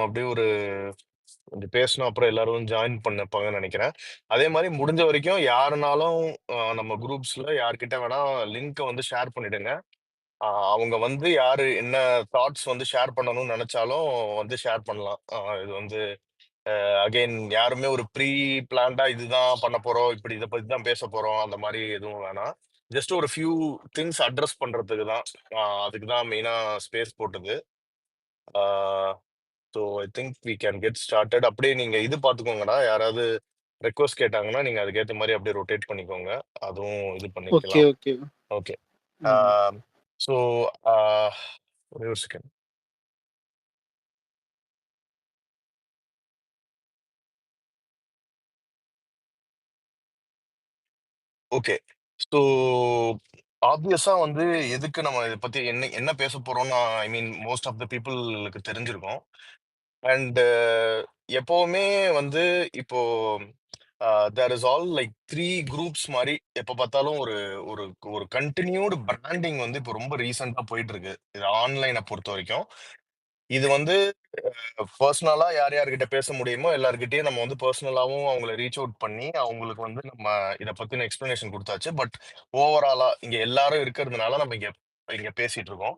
அப்படியே ஒரு கொஞ்சம் பேசணும். அப்புறம் எல்லாரும் ஜாயின் பண்ணிப்பாங்கன்னு நெனைக்கிறேன். அதே மாரி முடிஞ்ச வரைக்கும் யாருனாலும் நம்ம குரூப்ஸ்ல யார்கிட்ட வேணா லிங்க்க வந்து ஷேர் பண்ணிடுங்க. அவங்க வந்து யாரு என்ன தாட்ஸ் வந்து ஷேர் பண்ணணும்னு நெனச்சாலும் வந்து ஷேர் பண்ணலாம். இது வந்து அகைன் யாருமே ஒரு ப்ரீ பிளான்டா இதுதான் பண்ண போறோம், இப்படி இத பத்தி தான் பேச போறோம், அந்த மாரி எதுவும் வேணாம். ஜஸ்ட் ஒரு ஃபியூ திங்ஸ் அட்ரஸ் பண்றதுக்கு தான். அதுக்கு தான் மெயினா ஸ்பேஸ் போட்டது. Ah so I think we can get started. அப்படியே நீங்க இது பார்த்துக்கோங்கடா. யாராவது ரெக்வெஸ்ட் கேட்டாங்கன்னா, நீங்க அதுக்கேத்த மாரி அப்படியே ரொட்டேட் பண்ணிக்கோங்க. அதுவும் இது ஓகே, பண்ணிக்கலாம். ஓகே. ஓகே. ஆ ம். ஸோ ஆ ஒரே ஒரு செகண்ட். ஓகே. ஸோ ஆப்வியஸா வந்து எதுக்கு நம்ம இத பத்தி என்ன என்ன பேச போறோம்னு ஐ மீன் மோஸ்ட் ஆஃப் த பீப்பிள்க்கு தெரிஞ்சிருக்கும். அண்ட் எப்பவுமே வந்து இப்போ there is all like 3 groups மாரி எப்ப பார்த்தாலும் ஒரு ஒரு ஒரு கன்டினியூட் பிராண்டிங் வந்து இப்போ ரொம்ப ரீசென்ட்டா போயிட்டு இருக்கு. இது ஆன்லைன பொறுத்தவரைக்கும். இது வந்து பெர்சனலா யார் யார்கிட்ட பேச முடியுமோ எல்லார்கிட்டயும் நம்ம வந்து பெர்சனலாவும் அவங்கள ரீச் அவுட் பண்ணி, அவங்களுக்கு வந்து நம்ம இத பத்தின எக்ஸ்ப்ளனேஷன் குடுத்தாச்சு. பட் ஓவராலா இங்க எல்லாரும் இருக்கிறதுனால நம்ம இங்க இங்க பேசிட்டு இருக்கோம்.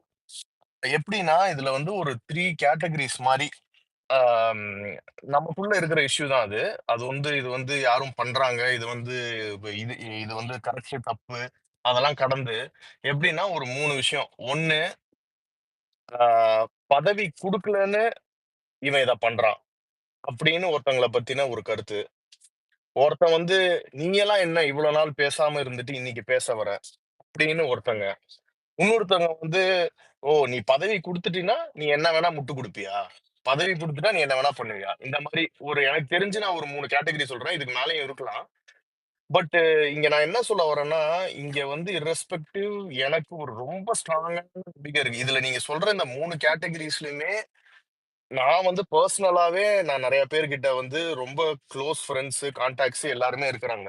எப்படின்னா, இதுல வந்து ஒரு 3 கேட்டகரிஸ் மாரி ஆம், நமக்குள்ள இருக்கிற இஷ்யூ தான் அது. அது வந்து இது வந்து யாரும் பண்றாங்க. இது வந்து இது இது வந்து கரெக்ட், தப்பு அதெல்லாம் கடந்து எப்படின்னா ஒரு 3 விஷயம். 1 ஆ பதவி குடுக்கலன்னு இவன் இத பண்றான். அப்படின்னு ஒருத்தங்கள பத்தின ஒரு கருத்து. ஒருத்தன் வந்து நீயெல்லாம் என்ன இவ்வளவு நாள் பேசாம இருந்துட்டு இன்னைக்கு பேச வர? அப்படின்னு ஒருத்தங்க. இன்னொருத்தவங்க வந்து, "ஓ! நீ பதவி குடுத்துட்டீன்னா, நீ என்ன வேணா முட்டு குடுப்பியா? பதவி குடுத்துட்டா நீ என்ன வேணா பண்ணுவியா?" இந்த மாரி ஒரு எனக்கு தெரிஞ்சு நான் ஒரு 3 கேட்டகரி சொல்றேன். இதுக்கு மேலயும் இருக்கலாம். பட் இங்க நான் என்ன சொல்ல வரேன்னா, இங்க வந்து இர்ரெஸ்பெக்டிவ் எனக்கு ஒரு ரொம்ப ஸ்ட்ராங்கான நம்பிக்கை இருக்கு. இதுல நீங்க சொல்ற இந்த 3 கேட்டகரிஸ்லயுமே நான் வந்து பெர்சனலாவே நான் நெறைய பேர்கிட்ட வந்து ரொம்ப குளோஸ் ஃபிரெண்ட்ஸ், கான்டாக்ட்ஸ் எல்லாருமே இருக்கிறாங்க.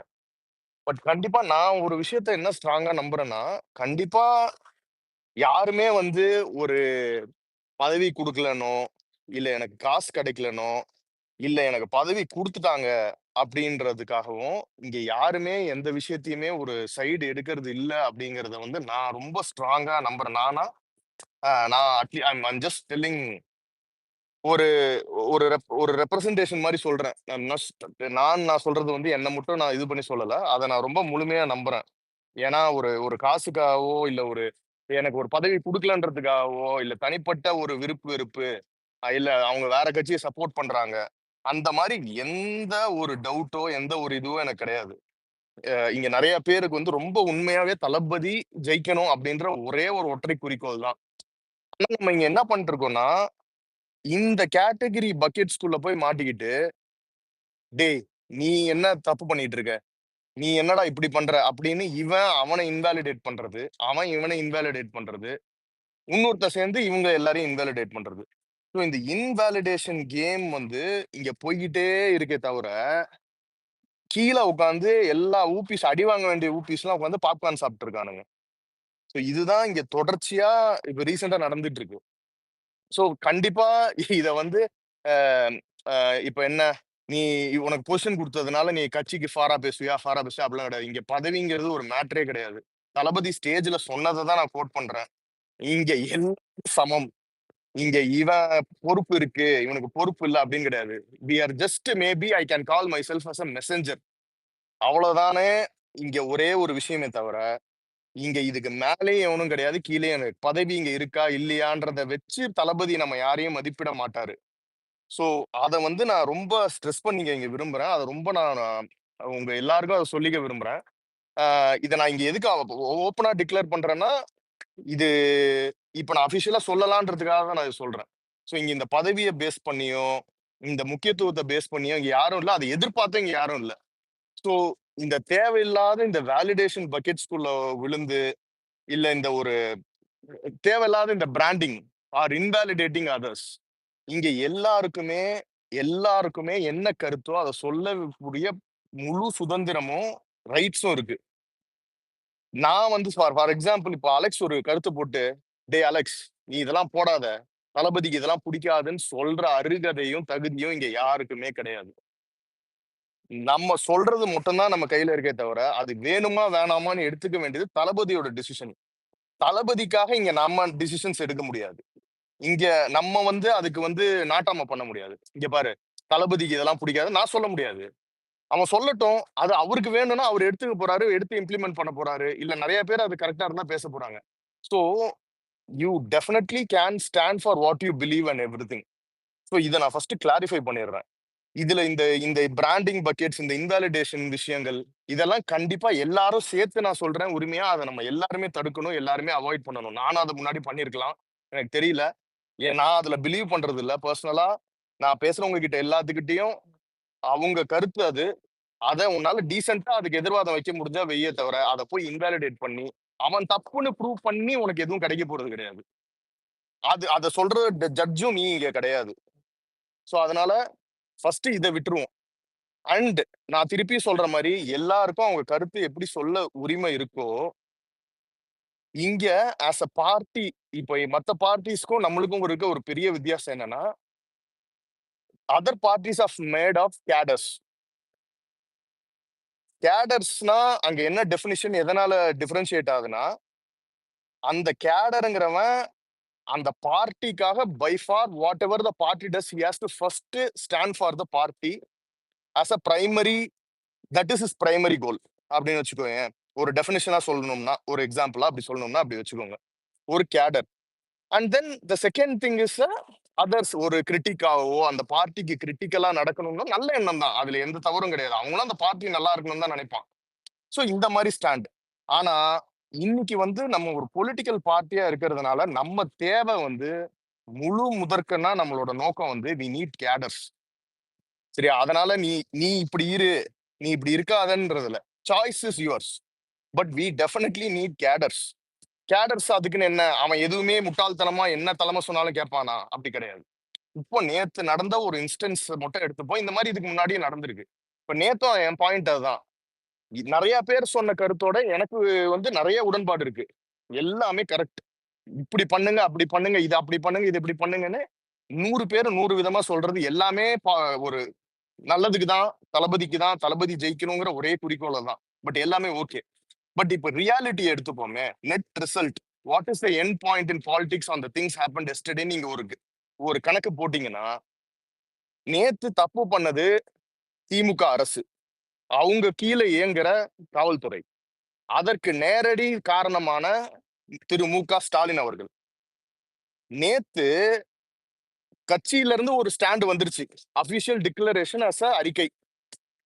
பட் கண்டிப்பா நான் ஒரு விஷயத்த என்ன ஸ்ட்ராங்கா நம்புறேன்னா, கண்டிப்பா யாருமே வந்து ஒரு பதவி குடுக்கலனோ, இல்ல எனக்கு காசு கிடைக்கலனோ, இல்ல எனக்கு பதவி குடுத்துட்டாங்க அப்படின்றதுக்காகவும், இங்க யாருமே எந்த விஷயத்தையுமே ஒரு சைடு எடுக்கிறது இல்ல அப்படிங்கிறத வந்து நான் ரொம்ப ஸ்ட்ராங்கா நம்புறேன். நான் ஐம் ஐம் ஜஸ்ட் டெல்லிங் ஒரு ஒரு ரெப்ரசன்டேஷன் மாரி சொல்றேன். நான் சொல்றது வந்து என்ன மட்டும் நான் இது பண்ணி சொல்லல. அத நான் ரொம்ப முழுமையா நம்புறேன். ஏன்னா ஒரு ஒரு காசுக்காகவோ, இல்ல ஒரு எனக்கு ஒரு பதவி குடுக்கலன்றதுக்காகவோ, இல்ல தனிப்பட்ட ஒரு விருப்பு, வெறுப்பு இல்ல அவங்க வேற கட்சிய சப்போர்ட் பண்றாங்க. அந்த மாரி எந்த ஒரு டவுட்டோ, எந்த ஒரு இதுவும் எனக்கு கிடையாது. இங்க நெறைய பேருக்கு வந்து ரொம்ப உண்மையாவே தளபதி ஜெயிக்கணும் அப்டின்ற ஒரே ஒரு ஒற்றை குறிக்கோள் தான். ஆனா நம்ம இங்க என்ன பண்ணிட்டு இருக்கோம்னா, இந்த கேட்டகரி பக்கெட்ஸ்குள்ள போய் மாட்டிக்கிட்டு, "டேய்! நீ என்ன தப்பு பண்ணிட்டு இருக்க? நீ என்னடா இப்படி பண்ற?" அப்படின்னு இவன் அவன இன்வாலிடேட் பண்றது. அவன் இவன இன்வாலிடேட் பண்றது. இன்னொருத்தன் சேர்ந்து இவங்க எல்லாரையும் இன்வாலிடேட் பண்றது. ஸோ இந்த இன்வாலிடேஷன் கேம் வந்து இங்க போய்க்கிட்டே இருக்கே தவிர, கீழ உட்கார்ந்து எல்லா ஊபிஸ் அடி வாங்க வேண்டிய ஊபிஸ்லாம் உட்கார்ந்து பாப்கார்ன் சாப்பிட்டு இருக்கானுங்க. ஸோ இதுதான் இங்க தொடர்ச்சியா இப்ப ரீசென்ட்டா நடந்துட்டு இருக்கு. ஸோ கண்டிப்பா இத வந்து அ அ இப்ப என்ன, நீ உனக்கு பொசிஷன் குடுத்ததுனால நீ கட்சிக்கு ஃபாரா பேசுவியா அப்படிலாம் கிடையாது. இங்க பதவிங்கிறது ஒரு மேட்டரே கிடையாது. தளபதி ஸ்டேஜ்ல சொன்னத தான் நான் கோட் பண்றேன். இங்க எல்லாரும் சமம். இங்க இவன் பொறுப்பு இருக்கு, இவனுக்கு பொறுப்பு இல்ல அப்படின்னு கிடையாது. We are just maybe I can call myself as a messenger. அவ்வளவுதானே இங்க ஒரே ஒரு விஷயமே தவிர, இங்க இதுக்கு மேலயும் எவனும் கிடையாது, கீழயும் எனக்கு பதவி இங்க இருக்கா, இல்லையான்றத வச்சு தளபதி நம்ம யாரையும் மதிப்பிட மாட்டாரு. சோ, அத வந்து நான் ரொம்ப ஸ்ட்ரெஸ் பண்ணிக்க இங்க விரும்புறேன். அத ரொம்ப நான் உங்க எல்லாருக்கும் அத சொல்லிக்க விரும்புறேன். இத நான் இங்க எதுக்கு ஓப்பனா டிக்ளேர் பண்றேன்னா, இது இப்ப நான் அபிஷியலா சொல்லலான்றதுக்காக தான் நான் இத சொல்றேன். சோ, இங்க இந்த பதவிய பேஸ் பண்ணியோ, இந்த முக்கியத்துவத்த பேஸ் பண்ணியோ இங்க யாரும் இல்ல. அத எதிர்பார்த்தும் இங்க யாரும் இல்ல. சோ, இந்த தேவையில்லாத இந்த வேலிடேஷன் பக்கெட்ஸ்குள்ள விழுந்து, இல்ல இந்த ஒரு தேவையில்லாத இந்த பிராண்டிங் ஆர் இன்வாலிடேட்டிங் அதர்ஸ். இங்க எல்லாருக்குமே என்ன கருத்தோ அத சொல்லக்கூடிய முழு சுதந்திரமும், ரைட்ஸும் இருக்கு. நான் வந்து ஃபார் ஃபார் எக்ஸாம்பிள் இப்ப அலெக்ஸ் ஒரு கருத்து போட்டு, "டேய் அலெக்ஸ், நீ இதெல்லாம் போடாத. தளபதிக்கு இதெல்லாம் பிடிக்காதுன்னு சொல்ற அருகதையும் தகுதியும் இங்க யாருக்குமே கிடையாது. நம்ம சொல்றது மட்டும் தான் நம்ம கையில இருக்கே தவிர அது வேணுமா வேணாமான்னு எடுத்துக்க வேண்டியது தளபதியோட டிசிஷன். தளபதிக்காக இங்க நம்ம டிசிஷன்ஸ் எடுக்க முடியாது. இங்க நம்ம வந்து அதுக்கு வந்து நாட்டாம பண்ண முடியாது. இங்க பாரு, தளபதிக்கு இதெல்லாம் பிடிக்காது நான் சொல்ல முடியாது. அவன் சொல்லட்டும். அது அவருக்கு வேணும்னா அவர் எடுத்துக்க போறாரு, எடுத்து இம்ப்ளிமெண்ட் பண்ண போறாரு. இல்ல நெறைய பேர் அது கரெக்ட்டா இருந்தா பேச போறாங்க. So, you definitely can stand for what you believe and everything. So, இத நான் ஃபர்ஸ்ட் கிளாரிஃபை பண்ணிடுறேன். இதுல இந்த இந்த பிராண்டிங் பக்கெட்ஸ், இந்த இன்வாலிடேஷன் விஷயங்கள், இதெல்லாம் கண்டிப்பா எல்லாரும் சேர்த்து நான் சொல்றேன் உரிமையா, அத நம்ம எல்லாருமே தடுக்கணும், எல்லாருமே அவாய்ட் பண்ணணும். நானும் அத முன்னாடி பண்ணியிருக்கலாம். எனக்கு தெரியல. நான் அதுல பிலீவ் பண்றது இல்ல. பெர்சனலா நான் பேசுறவங்க கிட்ட எல்லாத்துக்கிட்டயும் அவங்க கருத்து அது. அத உன்னால டீசென்ட்டா அதுக்கு எதிர்வாதம் வைக்க முடிஞ்சா வையே தவிர, அத போய் இன்வாலிடேட் பண்ணி, அவன் தப்புன்னு ப்ரூவ் பண்ணி உனக்கு எதுவும் கிடைக்க போறது கிடையாது. அத சொல்ற ஜட்ஜும் நீ இங்க கிடையாது. சோ அதனால ஃபர்ஸ்ட் இத விட்டுருவோம். அண்ட் நான் திருப்பி சொல்ற மாரி எல்லாருக்கும் அவங்க கருத்து எப்படி சொல்ல உரிமை இருக்கோ, இங்க ஆஸ் அ பார்ட்டி இப்ப மத்த பார்ட்டீஸ்க்கும் நம்மளுக்கும் இருக்க ஒரு பெரிய வித்தியாசம் என்னன்னா, other parties of made of cadres. கேடர்ஸ்னா அங்க என்ன டெஃபினிஷன் எதனால டிஃபரன்ஷியேட் ஆகுதுன்னா, அந்த கேடர்ங்கிறவன் அந்த பார்ட்டிக்காக by far whatever the party does he has to first stand for the party as a primary. That is his primary goal அப்படின்னு வச்சுக்கோங்க. ஒரு டெஃபினிஷனா சொல்லணும்னா, ஒரு எக்ஸாம்பிளா அப்படி சொல்லணும்னா அப்படி வச்சுக்கோங்க. ஒரு cadre. And then the second thing is others. ஒரு கிரிட்டிக்காவோ அந்த பார்ட்டிக்கு கிரிட்டிக்கலா நடக்கணும்னா நல்ல எண்ணம் தான். அதுல எந்த தவறும் கிடையாது. அவங்களும் அந்த பார்ட்டி நல்லா இருக்கணும்னு தான் நினைப்பான். சோ இந்த மாதிரி ஸ்டாண்ட். ஆனா இன்னைக்கு வந்து நம்ம ஒரு பொலிட்டிக்கல் பார்ட்டியா இருக்கிறதுனால நம்ம தேவை வந்து முழு முதற்கன்னா நம்மளோட நோக்கம் வந்து வி நீட் கேடர்ஸ். சரியா? அதனால நீ நீ இப்படி இரு, நீ இப்படி இருக்காதன்றதுல choice is yours. But we definitely need cadres. Cadres அதுக்குன்னு என்ன? அவன் எதுவுமே முட்டாள்தனமா என்ன தலைமை சொன்னாலும் கேட்பானா? அப்படி கிடையாது. இப்போ நேத்து நடந்த ஒரு இன்ஸ்டன்ஸ் மட்டும் எடுத்துப்போம். இந்த மாதிரி இதுக்கு முன்னாடியே நடந்திருக்கு. இப்ப நேத்தும் என் பாயிண்ட் அதுதான். நெறைய பேர் சொன்ன கருத்தோட எனக்கு வந்து நெறைய உடன்பாடு இருக்கு. எல்லாமே கரெக்ட். இப்படி பண்ணுங்க, அப்படி பண்ணுங்க, இத அப்படி பண்ணுங்க, இது இப்படி பண்ணுங்கன்னு 100 பேரு 100 விதமா சொல்றது எல்லாமே ஒரு நல்லதுக்கு தான், தளபதிக்கு தான், தளபதி ஜெயிக்கணுங்கிற ஒரே குறிக்கோள்ல தான். பட் எல்லாமே ஓகே. பட் இப்ப ரியாலிட்டி எடுத்துப்போமே. Net result. What is the end point in politics on the things happened yesterday நீங்க ஒரு ஒரு கணக்கு போட்டீங்கன்னா, நேத்து தப்பு பண்ணது திமுக அரசு. அவங்க கீழ இயங்குற காவல்துறை. அதற்கு நேரடி காரணமான திரு மு.க. ஸ்டாலின் அவர்கள். நேத்து கட்சியில இருந்து ஒரு ஸ்டாண்ட் வந்துருச்சு. அபிஷியல் டிக்ளரேஷன் அஸ் அ அறிக்கை.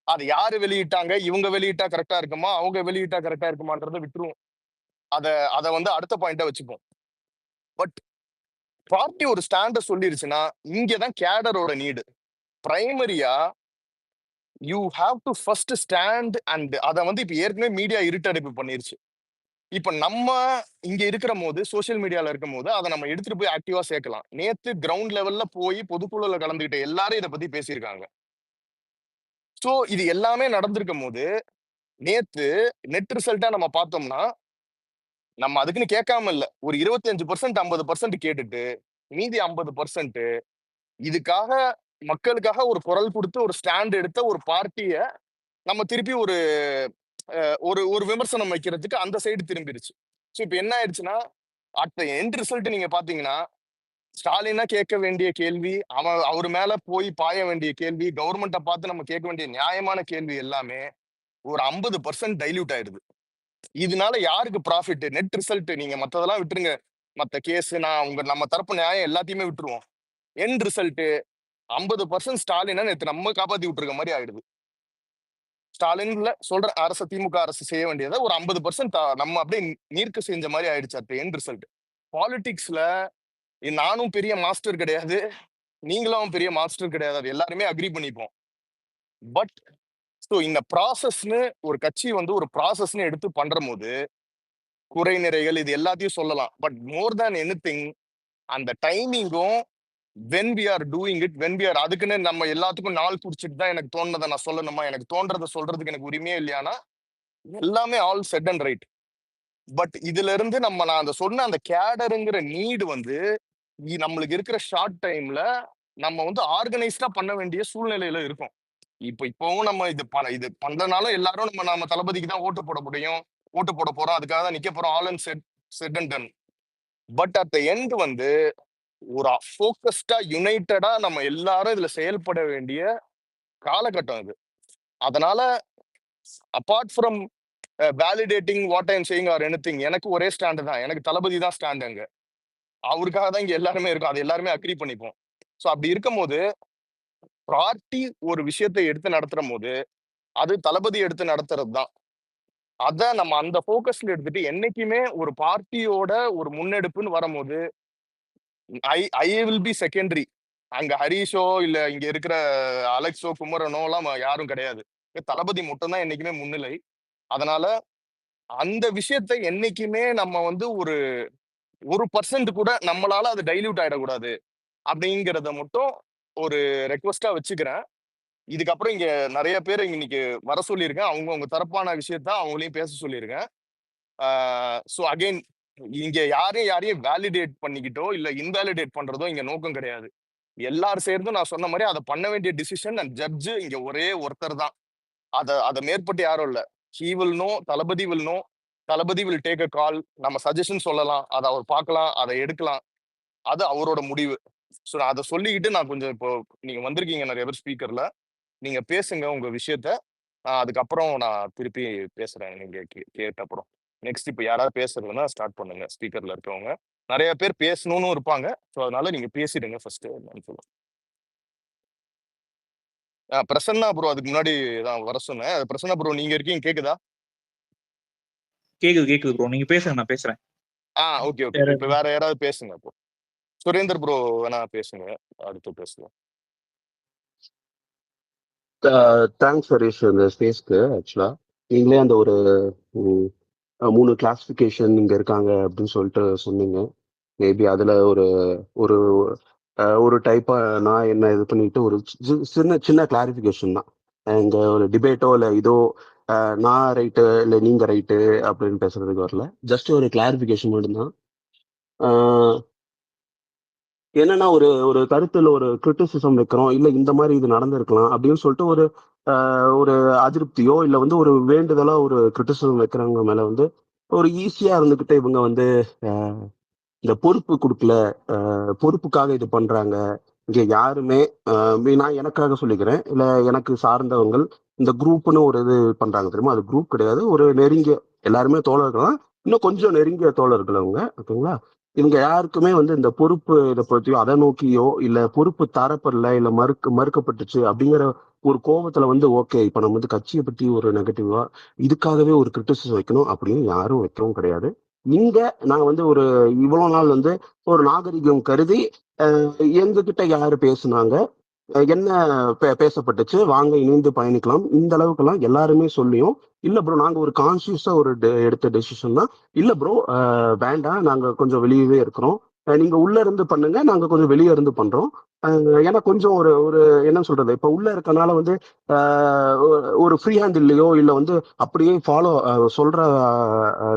அது யாரு வெளியிட்டாங்க? இவங்க வெளியிட்டா கரெக்ட்டா இருக்குமா? அவங்க வெளியிட்டா கரெக்ட்டா இருக்குமான்றத விட்டுருவோம். அத அத வந்து அடுத்த பாயிண்ட்டா வச்சுப்போம். பட் பார்ட்டி ஒரு ஸ்டாண்ட சொல்லிருச்சுன்னா, இங்க தான் கேடரோட நீடு. பிரைமரியா you have to first stand and அத வந்து இப்ப ஏற்கனவே மீடியா இருட்டடிப்பு பண்ணிருச்சு. இப்ப நம்ம இங்க இருக்கிறபோது, சோசியல் மீடியால இருக்கும்போது, அத நம்ம எடுத்துட்டு போய் ஆக்டிவா சேர்க்கலாம். நேத்து கிரவுண்ட் லெவல்ல போய் பொதுக்குழுல கலந்துகிட்ட எல்லாரும் இத பத்தி பேசியிருக்காங்க. சோ இது எல்லாமே நடந்திருக்கும்போது, நேத்து நெட் ரிசல்ட்டா நம்ம பார்த்தோம்னா, நம்ம அதுக்குன்னு கேட்காம இல்ல. ஒரு 25% 50% கேட்டுட்டு, மீதி 50% இதுக்காக மக்களுக்காக ஒரு குரல் குடுத்து, ஒரு ஸ்டாண்ட் எடுத்த ஒரு பார்ட்டிய நம்ம திருப்பி ஒரு ஒரு ஒரு விமர்சனம் வைக்கிறதுக்கு அந்த சைடு திரும்பிருச்சு. சோ இப்ப என்ன ஆயிடுச்சுன்னா, அட் த எண்ட் ரிசல்ட் நீங்க பார்த்தீங்கன்னா, ஸ்டாலினா கேட்க வேண்டிய கேள்வி, அவரு மேல போய் பாய வேண்டிய கேள்வி, கவர்ன்மெண்ட்ட பார்த்து நம்ம கேட்க வேண்டிய நியாயமான கேள்வி எல்லாமே ஒரு 50% டைல்யூட் ஆயிடுது. இதனால யாருக்கு ப்ராஃபிட்? நெட் ரிசல்ட் நீங்க மத்ததெல்லாம் விட்டுருங்க. மத்த கேஸ் நம்ம தரப்பு நியாயம் எல்லாத்தையுமே விட்டுருவோம். எண்ட் ரிசல்ட் 50% ஸ்டாலின நேத்து நம்ம காப்பாத்தி விட்டுருக்க மாரி ஆயிடுது. ஸ்டாலின்ல சொல்ற திமுக அரசு செய்ய வேண்டியத ஒரு 50% நம்ம அப்படியே நீர்க்க செஞ்ச மாரி ஆயிடுச்சு அட் எண்ட் ரிசல்ட். பாலிடிக்ஸ்ல நானும் பெரிய மாஸ்டர் கிடையாது. நீங்களும் பெரிய மாஸ்டர் கிடையாது. அது எல்லாருமே அக்ரி பண்ணிப்போம். பட் சோ இந்த ப்ராசஸ்ன்னு ஒரு கட்சி வந்து ஒரு ப்ராசஸ்ன்னு எடுத்து பண்றபோது, குறை நிறைகள் இது எல்லாத்தையும் சொல்லலாம். பட் மோர் தேன் எனிதிங் அந்த டைமிங்கும் when we are doing it, when we are அதுக்குன்னு நம்ம எல்லாத்துக்கும் நாள் குறிச்சுட்டு தான் எனக்கு தோணுனத நான் சொல்லணுமா? எனக்கு தோன்றத சொல்றதுக்கு எனக்கு உரிமையே இல்லையானா, எல்லாமே all set and right. But இதுல இருந்து நான் அந்த சொன்ன அந்த கேடர்ங்கிற நீடு வந்து நம்மளுக்கு இருக்கிற ஷார்ட் டைம்ல நம்ம வந்து ஆர்கனைஸ்டா பண்ண வேண்டிய சூழ்நிலையில இருக்கோம். இப்பவும் நம்ம இது பண்றனாலும் எல்லாரும் நம்ம தளபதிக்கு தான் ஓட்டு போட முடியும். ஓட்டு போட போறோம். அதுக்காக தான் நிக்க போறோம். All and set and ton. But at the end வந்து ஒரு ஃபோக்கஸ்டா, யுனைட்டடா நம்ம எல்லாரும் இதுல செயல்பட வேண்டிய காலகட்டம் இது. அதனால apart from validating what I am saying or anything, எனக்கு ஒரே ஸ்டாண்ட் தான். எனக்கு தளபதி தான் ஸ்டாண்ட் அங்க. அவருக்காக தான் இங்க எல்லாருமே இருக்கோம். அது எல்லாருமே அக்ரி பண்ணிப்போம். சோ அப்படி இருக்கும்போது, பார்ட்டி ஒரு விஷயத்த எடுத்து நடத்துறம்போது, அது தளபதி எடுத்து நடத்துறது தான். அத நம்ம அந்த ஃபோக்கஸ்ல எடுத்துட்டு என்னைக்குமே ஒரு பார்ட்டியோட ஒரு முன்னெடுப்புன்னு வரும்போது, ஐ ஐ வில் பி செகண்டரி. அங்க ஹரிஷோ, இல்ல இங்க இருக்கிற அலெக்ஸோ, குமரனோலாம் யாரும் கிடையாது. தளபதி மட்டும் தான் என்னைக்குமே முன்னிலை. அதனால அந்த விஷயத்த என்னைக்குமே நம்ம வந்து ஒரு 1% கூட நம்மளால அது டைல்யூட் ஆயிடக்கூடாது. அப்படிங்கிறத மட்டும் ஒரு ரெக்வெஸ்ட்டா வச்சுக்கிறேன். இதுக்கப்புறம் இங்க நெறைய பேர இன்னைக்கு வர சொல்லியிருக்கேன். அவங்கவங்க தரப்பான விஷயத்த அவங்களையும் பேச சொல்லியிருக்கேன். ஆ சோ அகைன் இங்க யாரையும் வேலிடேட் பண்ணிக்கிட்டோ, இல்ல இன்வாலிடேட் பண்றதோ இங்க நோக்கம் கிடையாது. எல்லாரும் சேர்ந்தும் நான் சொன்ன மாரி அத பண்ண வேண்டிய டிசிஷன் அண்ட் ஜட்ஜ் இங்க ஒரே ஒருத்தர் தான். அத அத மேற்பட்டு யாரும் இல்ல. He will know, Thalapathy will know. Thalapathy will take a call. நம்ம சஜஷன் சொல்லலாம். அத அவர் பார்க்கலாம். அத எடுக்கலாம். அது அவரோட முடிவு. சோ நான் அத சொல்லிக்கிட்டு நான் கொஞ்சம் இப்போ நீங்க வந்திருக்கீங்க நெறைய பேர் ஸ்பீக்கர்ல. நீங்க பேசுங்க உங்க விஷயத்த. அதுக்கப்புறம் நான் திருப்பி பேசுறேன். நீங்க கேட்ட அப்புறம். நெக்ஸ்ட் இப்ப யாராவது பேசுறதுன்னா ஸ்டார்ட் பண்ணுங்க. ஸ்பீக்கர்ல இருக்கவங்க. நெறைய பேர் பேசணும்னு இருப்பாங்க. சோ அதனால நீங்க பேசிடுங்க ஃபர்ஸ்ட்டு. பிரசன்னா ப்ரோ அதுக்கு முன்னாடி தான் வர சொன்னேன். பிரசன்னா ப்ரோ நீங்க இருக்கீங்க கேக்குதா? கேக்குது கேக்குது ப்ரோ. நீங்க பேசுங்க, நான் பேசுறேன். Okay, okay. வேற இப்ப வேற யாராவது பேசுங்க அப்போ. சுரேந்தர் ப்ரோ வேணா பேசுங்க. அடுத்து பேசலாம். தேங்க்ஸ் ஹரிஷ் இந்த ஸ்பேஸ்க்கு. ஆக்சுவலா நீங்களே அந்த ஒரு ம், 3 கிளாசிஃபிகேஷன் இங்க இருக்காங்க அப்படின்னு சொல்லிட்டு சொன்னீங்க. மேபி அதுல ஒரு ஒரு ஒரு டைப்பா நான் என்ன இது பண்ணிட்டு ஒரு சின்ன சின்ன கிளாரிஃபிகேஷன் தான். இங்க ஒரு டிபேட்டோ இல்ல இதோ நான் ரைட்டு இல்ல நீங்க ரைட்டு அப்படின்னு பேசுறதுக்கு வரல. ஜஸ்ட் ஒரு கிளாரிஃபிகேஷன் மட்டும்தான். ஆஹ் என்னன்னா ஒரு ஒரு கருத்துல ஒரு கிரிட்டிசிசம் வைக்கிறோம், இல்ல இந்த மாதிரி இது நடந்திருக்கலாம் அப்படின்னு சொல்லிட்டு ஒரு ஒரு அதிருப்தியோ இல்ல வந்து ஒரு வேண்டுதலா ஒரு கிரிட்டிசிசம் வைக்கிறவங்க மேல வந்து ஒரு ஈஸியா இருந்துகிட்டு இவங்க வந்து இந்த பொறுப்பு கொடுக்கல, பொறுப்புக்காக இது பண்றாங்க. இங்க யாருமே நான் எனக்காக சொல்லிக்கிறேன், இல்ல எனக்கு சார்ந்தவங்கள் இந்த குரூப்னு ஒரு இது பண்றாங்க தெரியுமா? அது குரூப் கிடையாது, ஒரு நெருங்கிய எல்லாருமே தோழர்கள் தான். இன்னும் கொஞ்சம் நெருங்கிய தோழர்கள் அவங்க, ஓகேங்களா? இவங்க யாருக்குமே வந்து இந்த பொறுப்பு இதை பத்தியோ அதை நோக்கியோ இல்ல பொறுப்பு தரப்படல இல்ல மறுக்கப்பட்டுச்சு அப்படிங்கிற ஒரு கோபத்துல வந்து ஓகே இப்ப நம்ம வந்து கட்சியை பத்தி ஒரு நெகட்டிவா இதுக்காகவே ஒரு கிரிட்டிசிசம் வைக்கணும் அப்படின்னு யாரும் வைக்கவும் கிடையாது. இங்க நான் வந்து ஒரு இவ்வளவு நாள் வந்து ஒரு நாகரிகம் கருதி எங்ககிட்ட யாரு பேசுனாங்க, என்ன பேசப்பட்டுச்சு, வாங்க இணைந்து பயணிக்கலாம் இந்த அளவுக்குலாம் எல்லாருமே சொல்லியும் இல்ல ப்ரோ நாங்க ஒரு கான்சியஸா ஒரு எடுத்த டெசிஷன் தான். இல்ல ப்ரோ வேண்டாம், நாங்க கொஞ்சம் வெளியவே இருக்கிறோம், நீங்க உள்ள இருந்து பண்ணுங்க, நாங்க கொஞ்சம் வெளியே இருந்து பண்றோம். ஏன்னா கொஞ்சம் ஒரு ஒரு என்ன சொல்றது, இப்ப உள்ள இருக்கனால வந்து ஒரு ஃப்ரீ ஹேண்ட் இல்லையோ இல்ல வந்து அப்படியே ஃபாலோ சொல்ற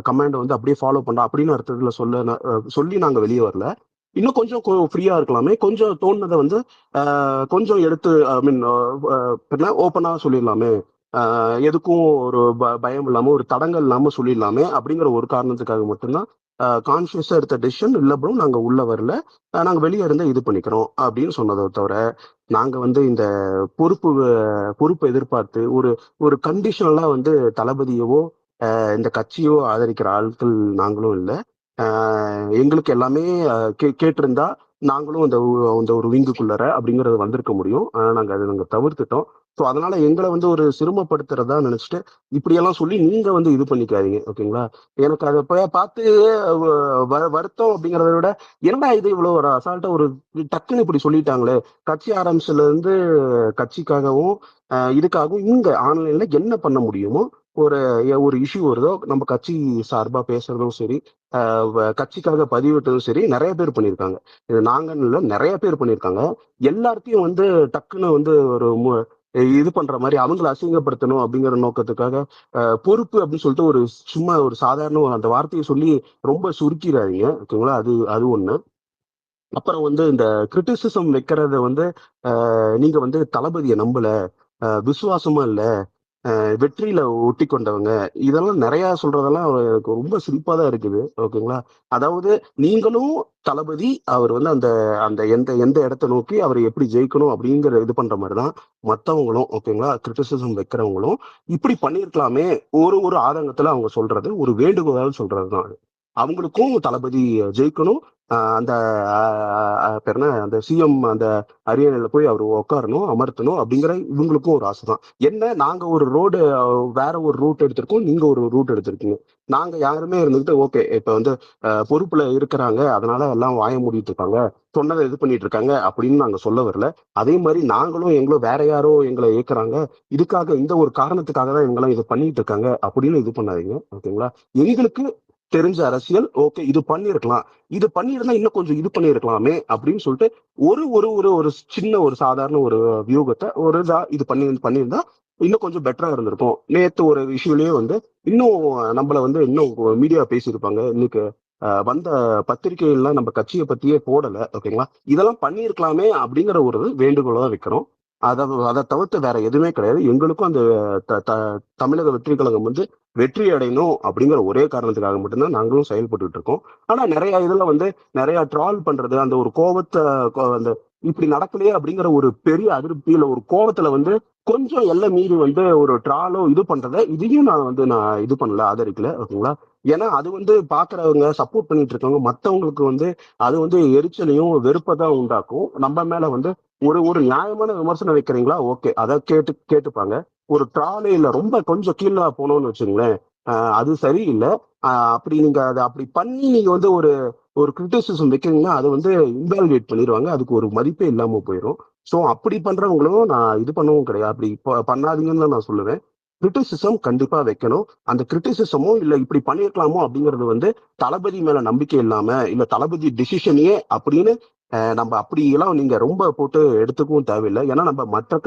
கமாண்ட் வந்து அப்படியே ஃபாலோ பண்ண அப்படின்னு அர்த்தத்துல சொல்லி நாங்க வெளியே வரல. இன்னும் கொஞ்சம் ஃப்ரீயா இருக்கலாமே, கொஞ்சம் தோணுனதை வந்து கொஞ்சம் எடுத்து ஐ மீன் ஓப்பனா சொல்லிடலாமே, எதுக்கும் ஒரு பயம் இல்லாம ஒரு தடங்கள் இல்லாம சொல்லிடலாமே அப்படிங்கிற ஒரு காரணத்துக்காக மட்டும்தான் கான்சியஸா எடுத்த டெசிஷன். இல்ல ப்ரோ நாங்க உள்ள வரல, நாங்க வெளியே இருந்து இது பண்ணிக்கிறோம் அப்படின்னு சொன்னதை தவிர நாங்க வந்து இந்த பொறுப்பு பொறுப்பை எதிர்பார்த்து ஒரு ஒரு கண்டிஷனலா வந்து தளபதியவோ இந்த கட்சியோ ஆதரிக்கிற ஆட்கள் நாங்களும் இல்லை. எங்களுக்கு எல்லாமே கேட்டிருந்தா நாங்களும் அந்த ஒரு விங்குக்குள்ளற அப்படிங்கறது வந்திருக்க முடியும். ஆனா நாங்க தவிர்த்துட்டோம். ஸோ அதனால எங்களை வந்து ஒரு சிரமப்படுத்துறதா நினைச்சிட்டு இப்படியெல்லாம் சொல்லி நீங்க வந்து இது பண்ணிக்காதீங்க, ஓகேங்களா? எனக்கு அதை பார்த்து வருத்தம் அப்படிங்கறத விட என்னடா இது இவ்வளவு ஒரு அசால்ட்டா ஒரு டக்குன்னு இப்படி சொல்லிட்டாங்களே, கட்சி ஆரம்பிச்சதுல இருந்து கட்சிக்காகவும் இதுக்காகவும் இங்க ஆன்லைன்ல என்ன பண்ண முடியுமோ ஒரு ஒரு இஷ்யூ வருதோ நம்ம கட்சி சார்பா பேசுறதும் சரி, கட்சிக்காக பதிவிட்டதும் சரி நிறைய பேர் பண்ணியிருக்காங்க. இது நாங்கன்னு இல்ல, நிறைய பேர் பண்ணியிருக்காங்க. எல்லாத்தையும் வந்து டக்குன்னு வந்து ஒரு இது பண்ற மாதிரி அவங்களை அசிங்கப்படுத்தணும் அப்படிங்கிற நோக்கத்துக்காக பொறுப்பு அப்படின்னு சொல்லிட்டு ஒரு சும்மா ஒரு சாதாரண அந்த வார்த்தையை சொல்லி ரொம்ப சுருக்கிறாதீங்க, ஓகேங்களா? அது அது ஒண்ணு. அப்புறம் வந்து இந்த கிரிட்டிசிசம் வைக்கிறத வந்து நீங்க வந்து தளபதியை நம்பல, விசுவாசமா இல்ல, வெற்றியில ஒட்டி கொண்டவங்க, இதெல்லாம் நிறைய சொல்றதெல்லாம் எனக்கு ரொம்ப சிரிப்பா தான் இருக்குது. ஓகேங்களா? அதாவது நீங்களும் தளபதி, அவர் வந்து அந்த அந்த எந்த எந்த இடத்த நோக்கி அவர் எப்படி ஜெயிக்கணும் அப்படிங்கிற இது பண்ற மாதிரி தான் மத்தவங்களும். ஓகேங்களா? கிரிட்டிசிசம் வைக்கிறவங்களும் இப்படி பண்ணியிருக்கலாமே, ஒரு ஒரு ஆதங்கத்துல அவங்க சொல்றது, ஒரு வேண்டுகோளால் சொல்றது தான் அது. அவங்களுக்கும் தளபதி ஜெயிக்கணும். அந்த பேர் என்ன, அந்த சிஎம் அந்த அரியணையில போய் அவர் உட்காரணும், அமர்த்தணும் அப்படிங்கிற இவங்களுக்கும் ஒரு ஆசை தான். என்ன, நாங்க ஒரு ரோடு வேற ஒரு ரூட் எடுத்திருக்கோம், நீங்க ஒரு ரூட் எடுத்திருக்கீங்க. நாங்க யாருமே இருந்துகிட்டு ஓகே இப்ப வந்து பொறுப்புல இருக்கிறாங்க, அதனால எல்லாம் வாய மூடிட்டு இருக்காங்க, சொன்னதை இது பண்ணிட்டு இருக்காங்க அப்படின்னு நாங்க சொல்ல வரல. அதே மாதிரி நாங்களும் எங்களும் வேற யாரோ எங்களை ஏக்குறாங்க, இதுக்காக இந்த ஒரு காரணத்துக்காக தான் இவங்கெல்லாம் இதை பண்ணிட்டு இருக்காங்க அப்படின்னு இது பண்ணாதீங்க. ஓகேங்களா? எங்களுக்கு தெரிஞ்ச அரசியல் ஓகே, இது பண்ணிருக்கலாம், இது பண்ணியிருந்தா இன்னும் கொஞ்சம் இது பண்ணிருக்கலாமே அப்படின்னு சொல்லிட்டு ஒரு ஒரு ஒரு ஒரு சின்ன ஒரு சாதாரண ஒரு வியூகத்தை ஒரு இதா இது பண்ணியிருந்தா இன்னும் கொஞ்சம் பெட்டரா இருந்திருக்கும். நேத்து ஒரு இஷ்யூலயே வந்து இன்னும் நம்மள வந்து இன்னும் மீடியா பேசியிருப்பாங்க. இன்னைக்கு வந்த பத்திரிகைகள்லாம் நம்ம கட்சியை பத்தியே போடல. ஓகேங்களா? இதெல்லாம் பண்ணியிருக்கலாமே அப்படிங்கிற ஒரு வேண்டுகோளை தான் வைக்கிறோம். அதை அதை தவிர்த்து வேற எதுவுமே கிடையாது. எங்களுக்கும் அந்த தமிழக வெற்றி கழகம் வந்து வெற்றி அடையணும் அப்படிங்கிற ஒரே காரணத்துக்காக மட்டும்தான் நாங்களும் செயல்பட்டுட்டு இருக்கோம். ஆனா நிறைய இதுல வந்து நிறைய ட்ரால் பண்றது, அந்த ஒரு கோவத்தை அந்த இப்படி நடக்கலையே அப்படிங்கிற ஒரு பெரிய அதிருப்தியில ஒரு கோவத்துல வந்து கொஞ்சம் எல்லை மீறி வந்து ஒரு ட்ராலோ இது பண்றத இதையும் நான் இது பண்ணல, ஆதரிக்கல. ஓகேங்களா? ஏன்னா அது வந்து பாக்குறவங்க சப்போர்ட் பண்ணிட்டு இருக்கவங்க மத்தவங்களுக்கு வந்து அது வந்து எரிச்சலையும் வெறுப்பை தான் உண்டாக்கும். நம்ம மேல வந்து ஒரு ஒரு நியாயமான விமர்சனம் வைக்கிறீங்களா, ஓகே, அதை கேட்டுப்பாங்க. ஒரு ட்ராலே இல்ல ரொம்ப கொஞ்சம் கீழே போனோம்னு வச்சுங்களேன், அது சரியில்லை. அப்படி நீங்க அதை அப்படி பண்ணி நீங்க வந்து ஒரு ஒரு கிரிட்டிசிசம் வைக்கிறீங்கன்னா அதை வந்து இன்வால்வேட் பண்ணிடுவாங்க, அதுக்கு ஒரு மதிப்பே இல்லாம போயிடும். ஸோ அப்படி பண்றவங்களும் நான் இது பண்ணவும் கிடையாது, அப்படி பண்ணாதீங்கன்னு தான் நான் சொல்லுவேன். கிரிட்டிசிசம் கண்டிப்பா வைக்கணும். அந்த கிரிட்டிசிசமோ இல்ல இப்படி பண்ணிருக்கலாமோ அப்படிங்கிறது வந்து தளபதி மேல நம்பிக்கை இல்லாம இல்ல தளபதி டிசிஷனையே அப்படின்னு நம்ம அப்படியெல்லாம் நீங்க ரொம்ப போட்டு எடுத்துக்கவும் தேவையில்லை. ஏன்னா நம்ம மற்ற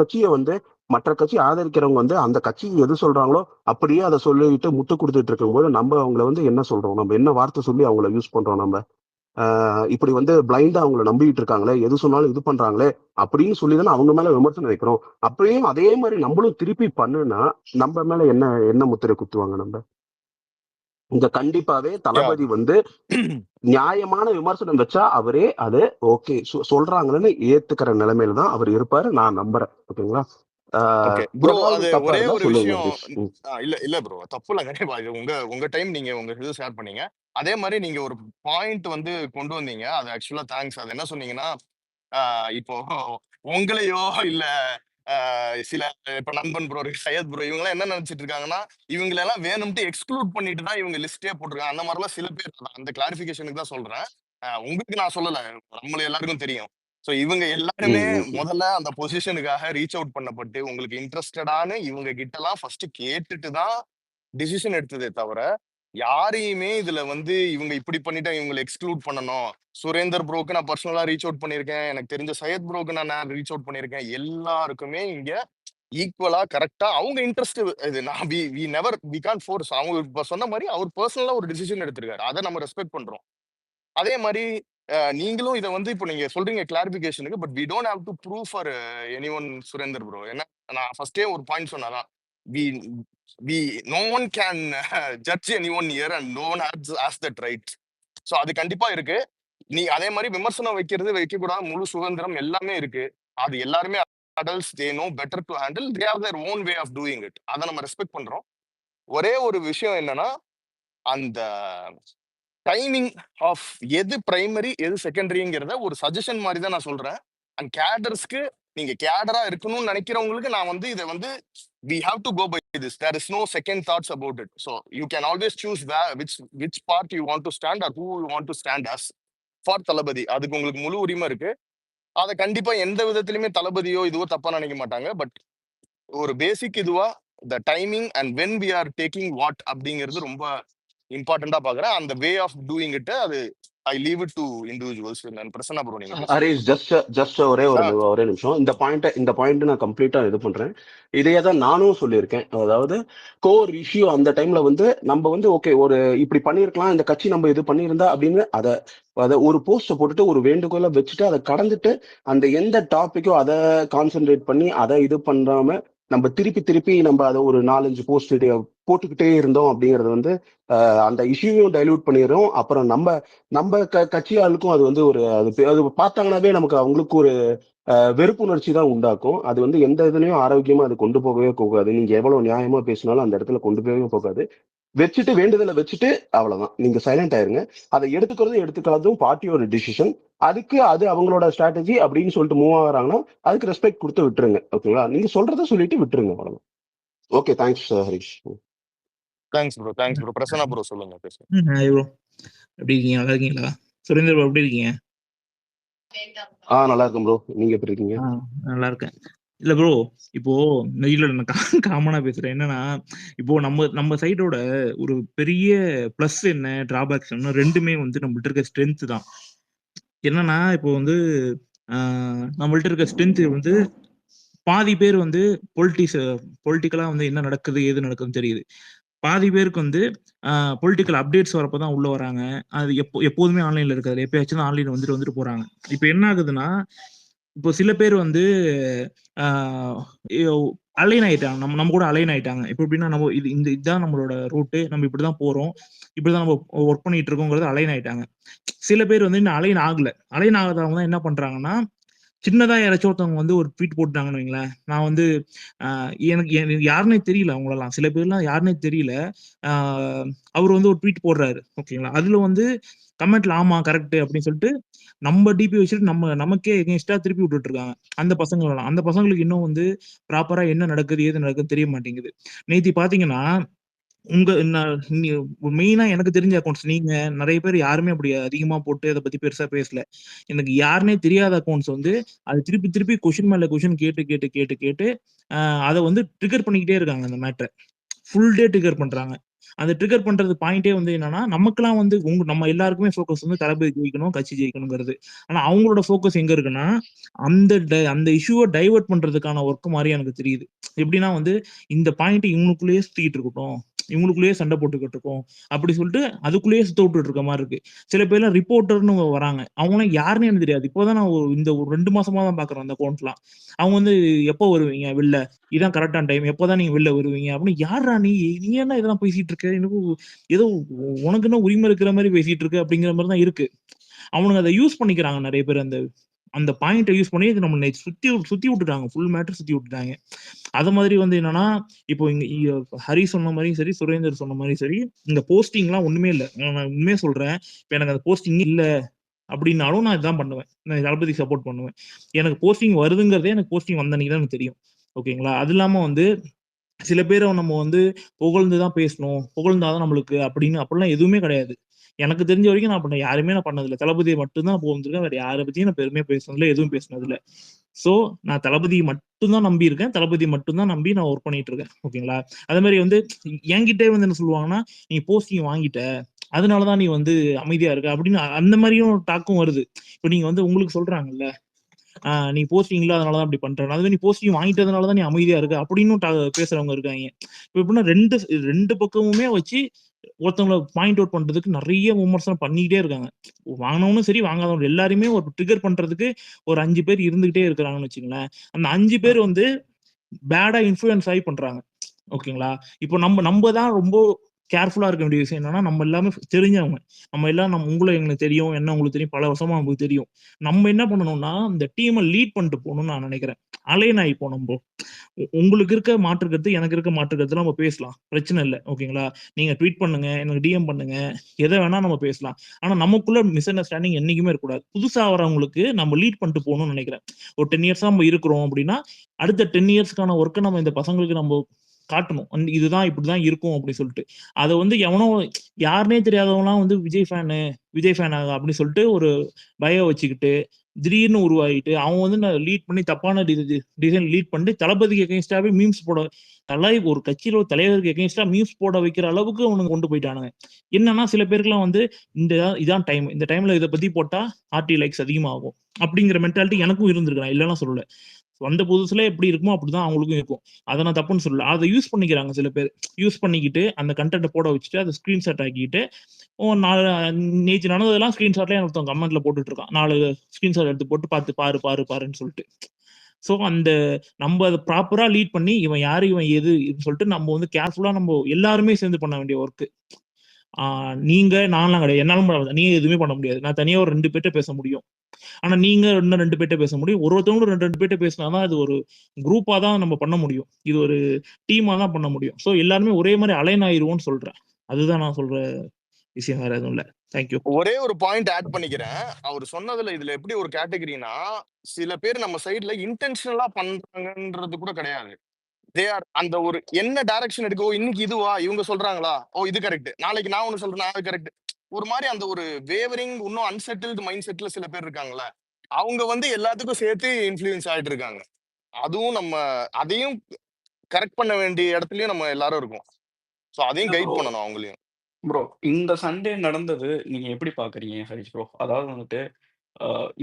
கட்சி ஆதரிக்கிறவங்க வந்து அந்த கட்சி எது சொல்றாங்களோ அப்படியே அதை சொல்லிட்டு முட்டு கொடுத்துட்டு இருக்கும்போது நம்ம அவங்கள வந்து என்ன சொல்றோம், நம்ம என்ன வார்த்தை சொல்லி அவங்கள யூஸ் பண்றோம் நம்ம? இப்படி வந்து பிளைண்டா அவங்கள நம்பிட்டு இருக்காங்களே, எது சொன்னாலும் இது பண்றாங்களே அப்படின்னு சொல்லி தானே அவங்க மேல விமர்சனம் வைக்கிறோம். அப்படியும் அதே மாதிரி நம்மளும் திருப்பி பண்ணுனா நம்ம மேல என்ன என்ன முத்திரை குத்துவாங்க நம்ம? இங்க கண்டிப்பாவே யா. தளபதி வந்து நியாயமான விமர்சனம் வச்சா அவரே அது ஓகே சொல்றாங்கன்னு ஏத்துக்கிற நிலைமையில தான் அவர் இருப்பாரு, நான் நம்புறேன். ஓகேங்களா? ஓகே ப்ரோ, ஏதாவது அது தப்பா ஒரே இருந்தா ஒரு சொல்லுங்க விஷயம். ஹரிஷ். ம். இல்ல இல்ல ப்ரோ, தப்பு இல்ல, கண்டிப்பா இது உங்க உங்க டைம், நீங்க உங்க இது ஷேர் பண்ணீங்க. அதே மாதிரி நீங்க ஒரு பாயிண்ட் வந்து கொண்டு வந்தீங்க, அது ஆக்சுவலா தேங்க்ஸ். அது என்ன சொன்னீங்கன்னா, இப்போ உங்களையோ இல்ல சில இப்ப நண்பன் ப்ரோ இருக்கு, சையத் ப்ரோ, இவங்க எல்லாம் என்ன நினைச்சிட்டு இருக்காங்கன்னா, இவங்களை எல்லாம் வேணும்ட்டு எக்ஸ்க்ளூட் பண்ணிட்டு தான் இவங்க லிஸ்டே போட்டிருக்காங்க. அந்த மாதிரிலாம் சில பேர், அந்த கிளாரிபிகேஷனுக்கு தான் சொல்றேன். உங்களுக்கு நான் சொல்லல, நம்மள எல்லாருக்கும் தெரியும். சோ இவங்க எல்லாருமே ம், ம், ம். முதல்ல அந்த பொசிஷனுக்காக ரீச் அவுட் பண்ணப்பட்டு உங்களுக்கு இன்ட்ரெஸ்டடான இவங்க கிட்ட எல்லாம் ஃபர்ஸ்ட் கேட்டுட்டு தான் டிசிஷன் எடுத்ததே தவிர, யாரையுமே இதுல வந்து இவங்க இப்படி பண்ணிட்டா இவங்களை எக்ஸ்க்ளூட் பண்ணணும். சுரேந்தர் ப்ரோக்கு நான் பர்சனலா ரீச் அவுட் பண்ணியிருக்கேன். எனக்கு தெரிஞ்ச சையத் ப்ரோக்கு நான் ரீச் அவுட் பண்ணியிருக்கேன். எல்லாருக்குமே இங்க ஈக்குவலா கரெக்ட்டா அவங்க இன்ட்ரெஸ்ட் இது. நான் we we never we can't force. அவங்க இப்ப சொன்ன மாரி அவர் பெர்சனலா ஒரு டிசிஷன் எடுத்திருக்காரு. அத நம்ம ரெஸ்பெக்ட் பண்றோம். அதே மாரி நீங்களும் இத வந்து இப்ப நீங்க சொல்றீங்க கிளாரிஃபிகேஷனுக்கு. But we don't have to prove for anyone Surender bro. ஏன்னா நான் ஃபர்ஸ்ட்டே ஒரு பாயிண்ட் சொன்னேன் அதான். We we no one can judge anyone here and no one has that right. So அது கண்டிப்பா இருக்கு. நீ அதே மாரி விமர்சனம் வைக்கிறது, வைக்கக்கூடாது முழு சுதந்திரம் எல்லாமே இருக்கு. அது எல்லாருமே adults, they know better to handle. They have their own way of doing it. அத நம்ம ரெஸ்பெக்ட் பண்றோம். ஒரே ஒரு விஷயம் என்னன்னா, அந்த டைமிங் ஆஃப் எது பிரைமரி, எது செகண்டரிங்கிறத ஒரு சஜஷன் மாரி தான் நான் சொல்றேன். அண்ட் கேடர்ஸ்க்கு நீங்க கேடரா இருக்கணும்னு நினைக்கிறவங்களுக்கு நான் வந்து இத வந்து we have to go by this. There is no second thoughts about it. So you can always choose which part you want to stand or who you want to stand as for தளபதி. அதுக்கு உங்களுக்கு முழு உரிமை இருக்கு. அத கண்டிப்பா எந்த விதத்திலுமே தளபதியோ இதுவோ தப்பா நினைக்க மாட்டாங்க. பட் ஒரு பேசிக் இதுவா the timing and when we are taking what அப்படிங்கிறது ரொம்ப இம்பார்ட்டண்டா பாக்குறேன். அந்த வே ஆஃப் டூயிங் இட் அது I leave it to individuals. நான் பிரசன்னா ப்ரோ நீங்க பேசுங்க. ஹரிஷ், ஜஸ்ட் ஒரே ஆ ஒரே நிமிஷம். இந்த பாயிண்ட் நான் கம்ப்ளீட்டா இது பண்றேன். இதையே தான் நானும் சொல்லியிருக்கேன். அதாவது கோர் இஷ்யூ அந்த டைம்ல வந்து நம்ம வந்து ஓகே ஒரு இப்படி பண்ணியிருக்கலாம், இந்த கட்சி நம்ம இது பண்ணியிருந்தா அப்படின்னு அதை அதை ஒரு போஸ்ட போட்டுட்டு ஒரு வேண்டுகோளை வச்சுட்டு அதை கடந்துட்டு அந்த எந்த டாபிக்கோ அதை கான்சென்ட்ரேட் பண்ணி அதை இது பண்ணாம நம்ம திருப்பி திருப்பி நம்ம அதை ஒரு 4-5 போஸ்ட் போட்டுக்கிட்டே இருந்தோம் அப்படிங்கறது வந்து அந்த இஷ்யூவையும் டைல்யூட் பண்ணிடுறோம். அப்புறம் நம்ம நம்ம கட்சி ஆளுக்கும் அது வந்து ஒரு அது பார்த்தாங்கன்னாவே நமக்கு அவங்களுக்கு ஒரு வெறுப்புணர்ச்சி தான் உண்டாக்கும். அது வந்து எந்த இதுலயும் ஆரோக்கியமா அது கொண்டு போகவே போகாது. நீங்க எவ்வளவு நியாயமா பேசினாலும் அந்த இடத்துல கொண்டு போகவே போகாது. வச்சுட்டு வேண்டுதலை வச்சுட்டு அவ்வளவுதான், நீங்க சைலண்ட் ஆயிருங்க. அதை எடுத்துக்கிறதும் எடுத்துக்காததும் பார்ட்டியோட டிசிஷன். அதுக்கு அது அவங்களோட ஸ்ட்ராட்டஜி அப்படின்னு சொல்லிட்டு மூவ் ஆகுறாங்கன்னா அதுக்கு ரெஸ்பெக்ட் கொடுத்து விட்டுருங்க. ஓகேங்களா? நீங்க சொல்றதை சொல்லிட்டு விட்டுருங்க, அவ்வளவுதான். Okay, thanks Harish. Thanks bro. Prasanna bro சொல்லுங்க, பேசுங்க. ஹாய் ப்ரோ, எப்படி இருக்கீங்க? நல்லா இருக்கீங்களா? சுரேந்தர் ப்ரோ எப்படி இருக்கீங்க? நல்லா இருக்கும் ப்ரோ. நீங்க எப்படி இருக்கீங்க? நல்லா இருக்கேன். இல்ல ப்ரோ, இப்போ இல்ல நான் காமனா பேசுறேன். என்னன்னா, இப்போ நம்ம சைடோட ஒரு பெரிய பிளஸ் என்ன, டிராபேக்ஸ் என்ன, ரெண்டுமே வந்து நம்மள்ட்ட இருக்க ஸ்ட்ரென்த் தான். என்னன்னா, இப்போ வந்து நம்மள்ட்ட இருக்க ஸ்ட்ரென்த் வந்து பாதி பேர் வந்து பொலிட்டிக்கலா வந்து என்ன நடக்குது ஏது நடக்குதுன்னு தெரியுது. பாதி பேருக்கு வந்து பொலிட்டிக்கல் அப்டேட்ஸ் வரப்பதான் உள்ள வராங்க. அது எப்போதுமே ஆன்லைன்ல இருக்காது. எப்பயாச்சும் ஆன்லைன்ல வந்துட்டு போறாங்க. இப்ப என்ன ஆகுதுன்னா, இப்போ சில பேர் வந்து அலைன் ஆயிட்டாங்க. நம்ம கூட அலைன் ஆயிட்டாங்க. இப்போ எப்படின்னா, நம்ம இதுதான் நம்மளோட ரூட்டு, நம்ம இப்படிதான் போறோம், இப்படிதான் நம்ம ஒர்க் பண்ணிட்டு இருக்கோங்கிறது அலைன் ஆயிட்டாங்க. சில பேர் வந்து இன்னும் அலைன் ஆகல. அலைன் ஆகாதவங்க தான் என்ன பண்றாங்கன்னா, சின்னதா யாராச்சும் ஒருத்தவங்க வந்து ஒரு ட்வீட் போட்டாங்கன்னு வைங்களேன், நான் வந்து எனக்கு யாருன்னே தெரியல அவங்களெல்லாம். சில பேர்லாம் யாருன்னே தெரியல. ஆ அவரு வந்து ஒரு ட்வீட் போடுறாரு. ஓகேங்களா? அதுல வந்து கமெண்ட்ல ஆமா கரெக்ட் அப்படின்னு சொல்லிட்டு நம்ம டிபி வச்சுட்டு நமக்கே எகென்ஸ்டா திருப்பி விட்டுட்டு இருக்காங்க. அந்த பசங்களெல்லாம். அந்த பசங்களுக்கு இன்னும் வந்து ப்ராப்பரா என்ன நடக்குது, ஏது நடக்குதுன்னு தெரிய மாட்டேங்குது. நேத்து பாத்தீங்கன்னா, உங்க மெயினா எனக்கு தெரிஞ்ச அக்கவுண்ட்ஸ் நீங்க நெறைய பேர் யாருமே அப்படி அதிகமா போட்டு அத பத்தி பெருசா பேசல. எனக்கு யாருன்னே தெரியாத அக்கவுண்ட்ஸ் வந்து அது திருப்பி திருப்பி கொஸ்டின் மேல கொஸ்டின் கேட்டு கேட்டு கேட்டு கேட்டு அத வந்து ட்ரிகர் பண்ணிக்கிட்டே இருக்காங்க அந்த மேட்டர. ஃபுல் டே ட்ரிகர் பண்றாங்க. அந்த ட்ரிகர் பண்றது பாயிண்டே வந்து என்னன்னா, நமக்கெல்லாம் வந்து நம்ம எல்லாருக்குமே ஃபோக்கஸ் வந்து தளபதி ஜெயிக்கணும், கட்சி ஜெயிக்கணுங்கிறது. ஆனா அவங்களோட ஃபோக்கஸ் எங்க இருக்குன்னா, அந்த இஷ்யூவ டைவர்ட் பண்றதுக்கான வொர்க் மாரி எனக்கு தெரியுது. எப்படின்னா வந்து, இந்த பாயிண்ட் இவங்களுக்குள்ளேயே சுத்திக்கிட்டு இருக்கட்டும், இவங்களுக்குள்ளேயே சண்டை போட்டுக்கிட்டு இருக்கோம், அப்படி சொல்லிட்டு அதுக்குள்ளேயே சுத்த விட்டுட்டு இருக்க மாரி இருக்கு. சில பேர்லாம் ரிப்போர்ட்டர்ன்னு வராங்க. அவங்கலாம் யாருன்னே எனக்கு தெரியாது. இப்போதான் நான் ஒரு 2 மாசமா தான் பார்க்குறேன் அந்த அக்கவுண்ட்லாம். அவங்க வந்து எப்போ வருவீங்க வெளில? இதான் கரெக்டான டைம். எப்போதான் நீங்க வெளில வருவீங்க? அப்படின்னு யார்றா நீ? நீ என்ன இதெல்லாம் பேசிட்டு இருக்க? என்னமோ ஏதோ உனக்கு என்ன உரிமை இருக்கிற மாரி பேசிட்டு இருக்க அப்படிங்கிற மாரி தான் இருக்கு. அவனுங்க அத யூஸ் பண்ணிக்கிறாங்க நெறைய பேர். அந்த அந்த பாயிண்ட்ட யூஸ் பண்ணி நம்மள சுத்தி சுத்தி விட்டுட்டாங்க. ஃபுல் மேட்டர் சுத்தி விட்டுட்டாங்க. அது மாதிரி வந்து என்னன்னா, இப்போ இங்க ஹரி சொன்ன மாரியும் சரி, சுரேந்தர் சொன்ன மாரியும் சரி, இந்த போஸ்டிங்லாம் ஒண்ணுமே இல்ல. நான் உண்மையா சொல்றேன். இப்ப எனக்கு அந்த போஸ்டிங் இல்ல அப்படின்னாலும் நான் இதான் பண்ணுவேன். நான் தளபதிக்கு சப்போர்ட் பண்ணுவேன். எனக்கு போஸ்டிங் வருதுங்கிறதே எனக்கு போஸ்டிங் வந்த அன்னைக்கு தான் எனக்கு தெரியும். ஓகேங்களா? அது இல்லாம வந்து சில பேர நம்ம வந்து புகழ்ந்து தான் பேசணும். புகழ்ந்தா தான் நம்மளுக்கு அப்படின்னு அப்படிலாம் எதுவுமே கிடையாது. எனக்கு தெரிஞ்ச வரைக்கும் யாருமே நான் பண்ணதில்ல. தளபதிய மட்டும் தான் புகழ்ந்துருக்கேன். வேற யார பத்தியும் நான் பெருமையா பேசுனதில்ல. எதுவும் பேசுனதில்ல. சோ, நான் தளபதிய மட்டும் தான் நம்பி இருக்கேன். தளபதிய மட்டும் தான் நம்பி நான் வொர்க் பண்ணிட்டு இருக்கேன். ஓகேங்களா? அதே மாரி வந்து என்கிட்டயே வந்து என்ன சொல்லுவாங்கன்னா, "நீ போஸ்டிங் வாங்கிட்ட. அதனால தான் நீ வந்து அமைதியா இருக்க." அப்படின்னு அந்த மாரியும் டாக்கும் வருது. இப்ப நீங்க வந்து உங்களுக்கு சொல்றாங்கல்ல, "நீ போஸ்டிங் இல்லாதனால தான் அப்படி பண்ற. அதுவே நீ போஸ்டிங் வாங்கிட்டதுனால தான் நீ அமைதியா இருக்க." அப்படின்னும் பேசுறவங்க இருக்காய்ங்க. இப்ப எப்படின்னா 2 பக்கமுமே வச்சு ஒருத்தவங்கள பாயிண்ட் அவுட் பண்றதுக்கு நெறைய விமர்சனம் பண்ணிக்கிட்டே இருக்காங்க. வாங்குனவனும் சரி, வாங்காதவனும் எல்லாரையுமே ஒரு ட்ரிகர் பண்றதுக்கு ஒரு 5 பேர் இருந்துகிட்டே இருக்கிறாங்கன்னு வச்சுக்கங்களேன். அந்த 5 பேர் வந்து பேடா இன்ஃப்ளூயன்ஸ் ஆயி பண்றாங்க. ஓகேங்களா? இப்போ நம்ப தான் ரொம்ப கேர்ஃபுல்லா இருக்க வேண்டிய விஷயம் என்னன்னா, நம்ம எல்லாமே தெரிஞ்சவங்க. நம்ம எல்லாம் உங்கள எங்களுக்கு தெரியும். என்ன உங்களுக்கு தெரியும். பல வருஷமா நமக்கு தெரியும். நம்ம என்ன பண்ணணும்னா, இந்த டீம லீட் பண்ணிட்டு போணும்னு நான் நெனைக்கிறேன். அலைன் ஆயி போணும் ப்ரோ. உங்களுக்கு இருக்க மாற்று கருத்து, எனக்கு இருக்க மாற்று கருத்து நம்ம பேசலாம். பிரச்சனை இல்ல. ஓகேங்களா? நீங்க ட்வீட் பண்ணுங்க, எனக்கு டிஎம் பண்ணுங்க. எத வேணா நம்ம பேசலாம். ஆனா நமக்குள்ள மிஸ் அண்டர்ஸ்டாண்டிங் என்னைக்குமே இருக்கக்கூடாது. புதுசா வரவங்களுக்கு நம்ம லீட் பண்ணிட்டு போணும்னு நெனைக்கிறேன். ஒரு 10 இயர்ஸா நம்ம இருக்கிறோம் அப்படின்னா, அடுத்த 10 இயர்ஸ்க்கான வொர்க்க நம்ம இந்த பசங்களுக்கு காட்டணும். இதுதான் இப்படிதான் இருக்கும் அப்படி சொல்லிட்டு. அத வந்து எவனோ யாருன்னே தெரியாதவன்லாம் வந்து விஜய் ஃபேன் அப்படின்னு சொல்லிட்டு ஒரு பயோ வச்சுக்கிட்டு திடீர்னு உருவாகிட்டு அவன் வந்து நான் லீட் பண்ணி தப்பான டிசைன் லீட் பண்ணி தளபதிக்கு எகென்ஸ்டாவே மீம்ஸ் போட ஒரு கட்சியில ஒரு தலைவருக்கு எகென்ஸ்டா மீம்ஸ் போட வைக்கிற அளவுக்கு அவனுக்கு கொண்டு போயிட்டானுங்க. என்னன்னா சில பேருக்குலாம் வந்து இதான் டைம், இந்த டைம்ல இதை பத்தி போட்டா ஆர்டி லைக்ஸ் அதிகமாகும் அப்படிங்கிற மென்டாலிட்டி எனக்கும் இருந்திருக்கு, நான் இல்லைன்னா சொல்லல. வந்த புதுசுல எப்படி இருக்குமோ அப்படிதான் அவங்களுக்கும் இருக்கும். அதை நான் தப்புன்னு சொல்லல. அதை யூஸ் பண்ணிக்கிறாங்க சில பேர். யூஸ் பண்ணிக்கிட்டு அந்த கண்டென்ட்டை போட வச்சுட்டு அதை ஸ்கிரீன்ஷாட் ஆக்கிட்டு நேற்று நடந்ததெல்லாம் ஸ்கிரீன்ஷாட்ல ஒருத்தன் கமெண்ட்ல போட்டுட்டு இருக்கான். 4 ஸ்கிரீன்ஷாட் எடுத்து போட்டு பார்த்து பாரு பாரு பாருன்னு சொல்லிட்டு. ஸோ அந்த நம்ம அதை ப்ராப்பரா லீட் பண்ணி இவன் யாரு இவன் எது சொல்லிட்டு நம்ம வந்து கேர்ஃபுல்லா நம்ம எல்லாருமே சேர்ந்து பண்ண வேண்டிய ஒர்க்கு. நீங்க நான்லாம் கிடையாது, என்னாலும் நீங்க எதுவுமே பண்ண முடியாது. நான் தனியா ஒரு 2 பேர்ட்ட பேச முடியும். ஆனா நீங்க இன்னும் 2 பேர்ட்ட பேச முடியும். ஒருத்தவங்களும் 2 பேர்ட்ட பேசினாதான் அது ஒரு குரூப்பா தான் நம்ம பண்ண முடியும். இது ஒரு டீமா தான் பண்ண முடியும். ஸோ எல்லாருமே ஒரே மாதிரி அலைன் ஆயிருவோம்னு சொல்றேன். அதுதான் நான் சொல்ற விஷயம், வேற எதுவும் இல்ல. தேங்க்யூ. ஒரே ஒரு பாயிண்ட் ஆட் பண்ணிக்கிறேன். அவர் சொன்னதுல இதுல எப்படி ஒரு கேட்டகரினா, சில பேர் நம்ம சைடுல இன்டென்ஷனலா பண்றாங்கன்றது கூட கிடையாது. தே ஆர் அந்த ஒரு என்ன டைரக்ஷன் எடுக்க, ஓ இன்னைக்கு இதுவா இவங்க சொல்றாங்களா, ஓ இது கரெக்ட், நாளைக்கு நான் ஒண்ணு சொல்றேன் அது கரெக்ட். ஒரு மாதிரி அந்த ஒரு வேவரிங், இன்னும் அன்செட்டில்டு மைண்ட் செட்ல சில பேர் இருக்காங்கல்ல, அவங்க வந்து எல்லாத்துக்கும் சேர்த்து இன்ஃப்ளூயன்ஸ் ஆயிட்டு இருக்காங்க. அதுவும் நம்ம அதையும் கரெக்ட் பண்ண வேண்டிய இடத்துலயும் நம்ம எல்லாரும் இருக்கோம். ஸோ அதையும் இல்ல கைட் ப்ரோ. பண்ணணும் அவங்களையும். ப்ரோ, இந்த சண்டே நடந்தது நீங்க எப்படி பார்க்குறீங்க ஹரிஷ் ப்ரோ? அதாவது வந்துட்டு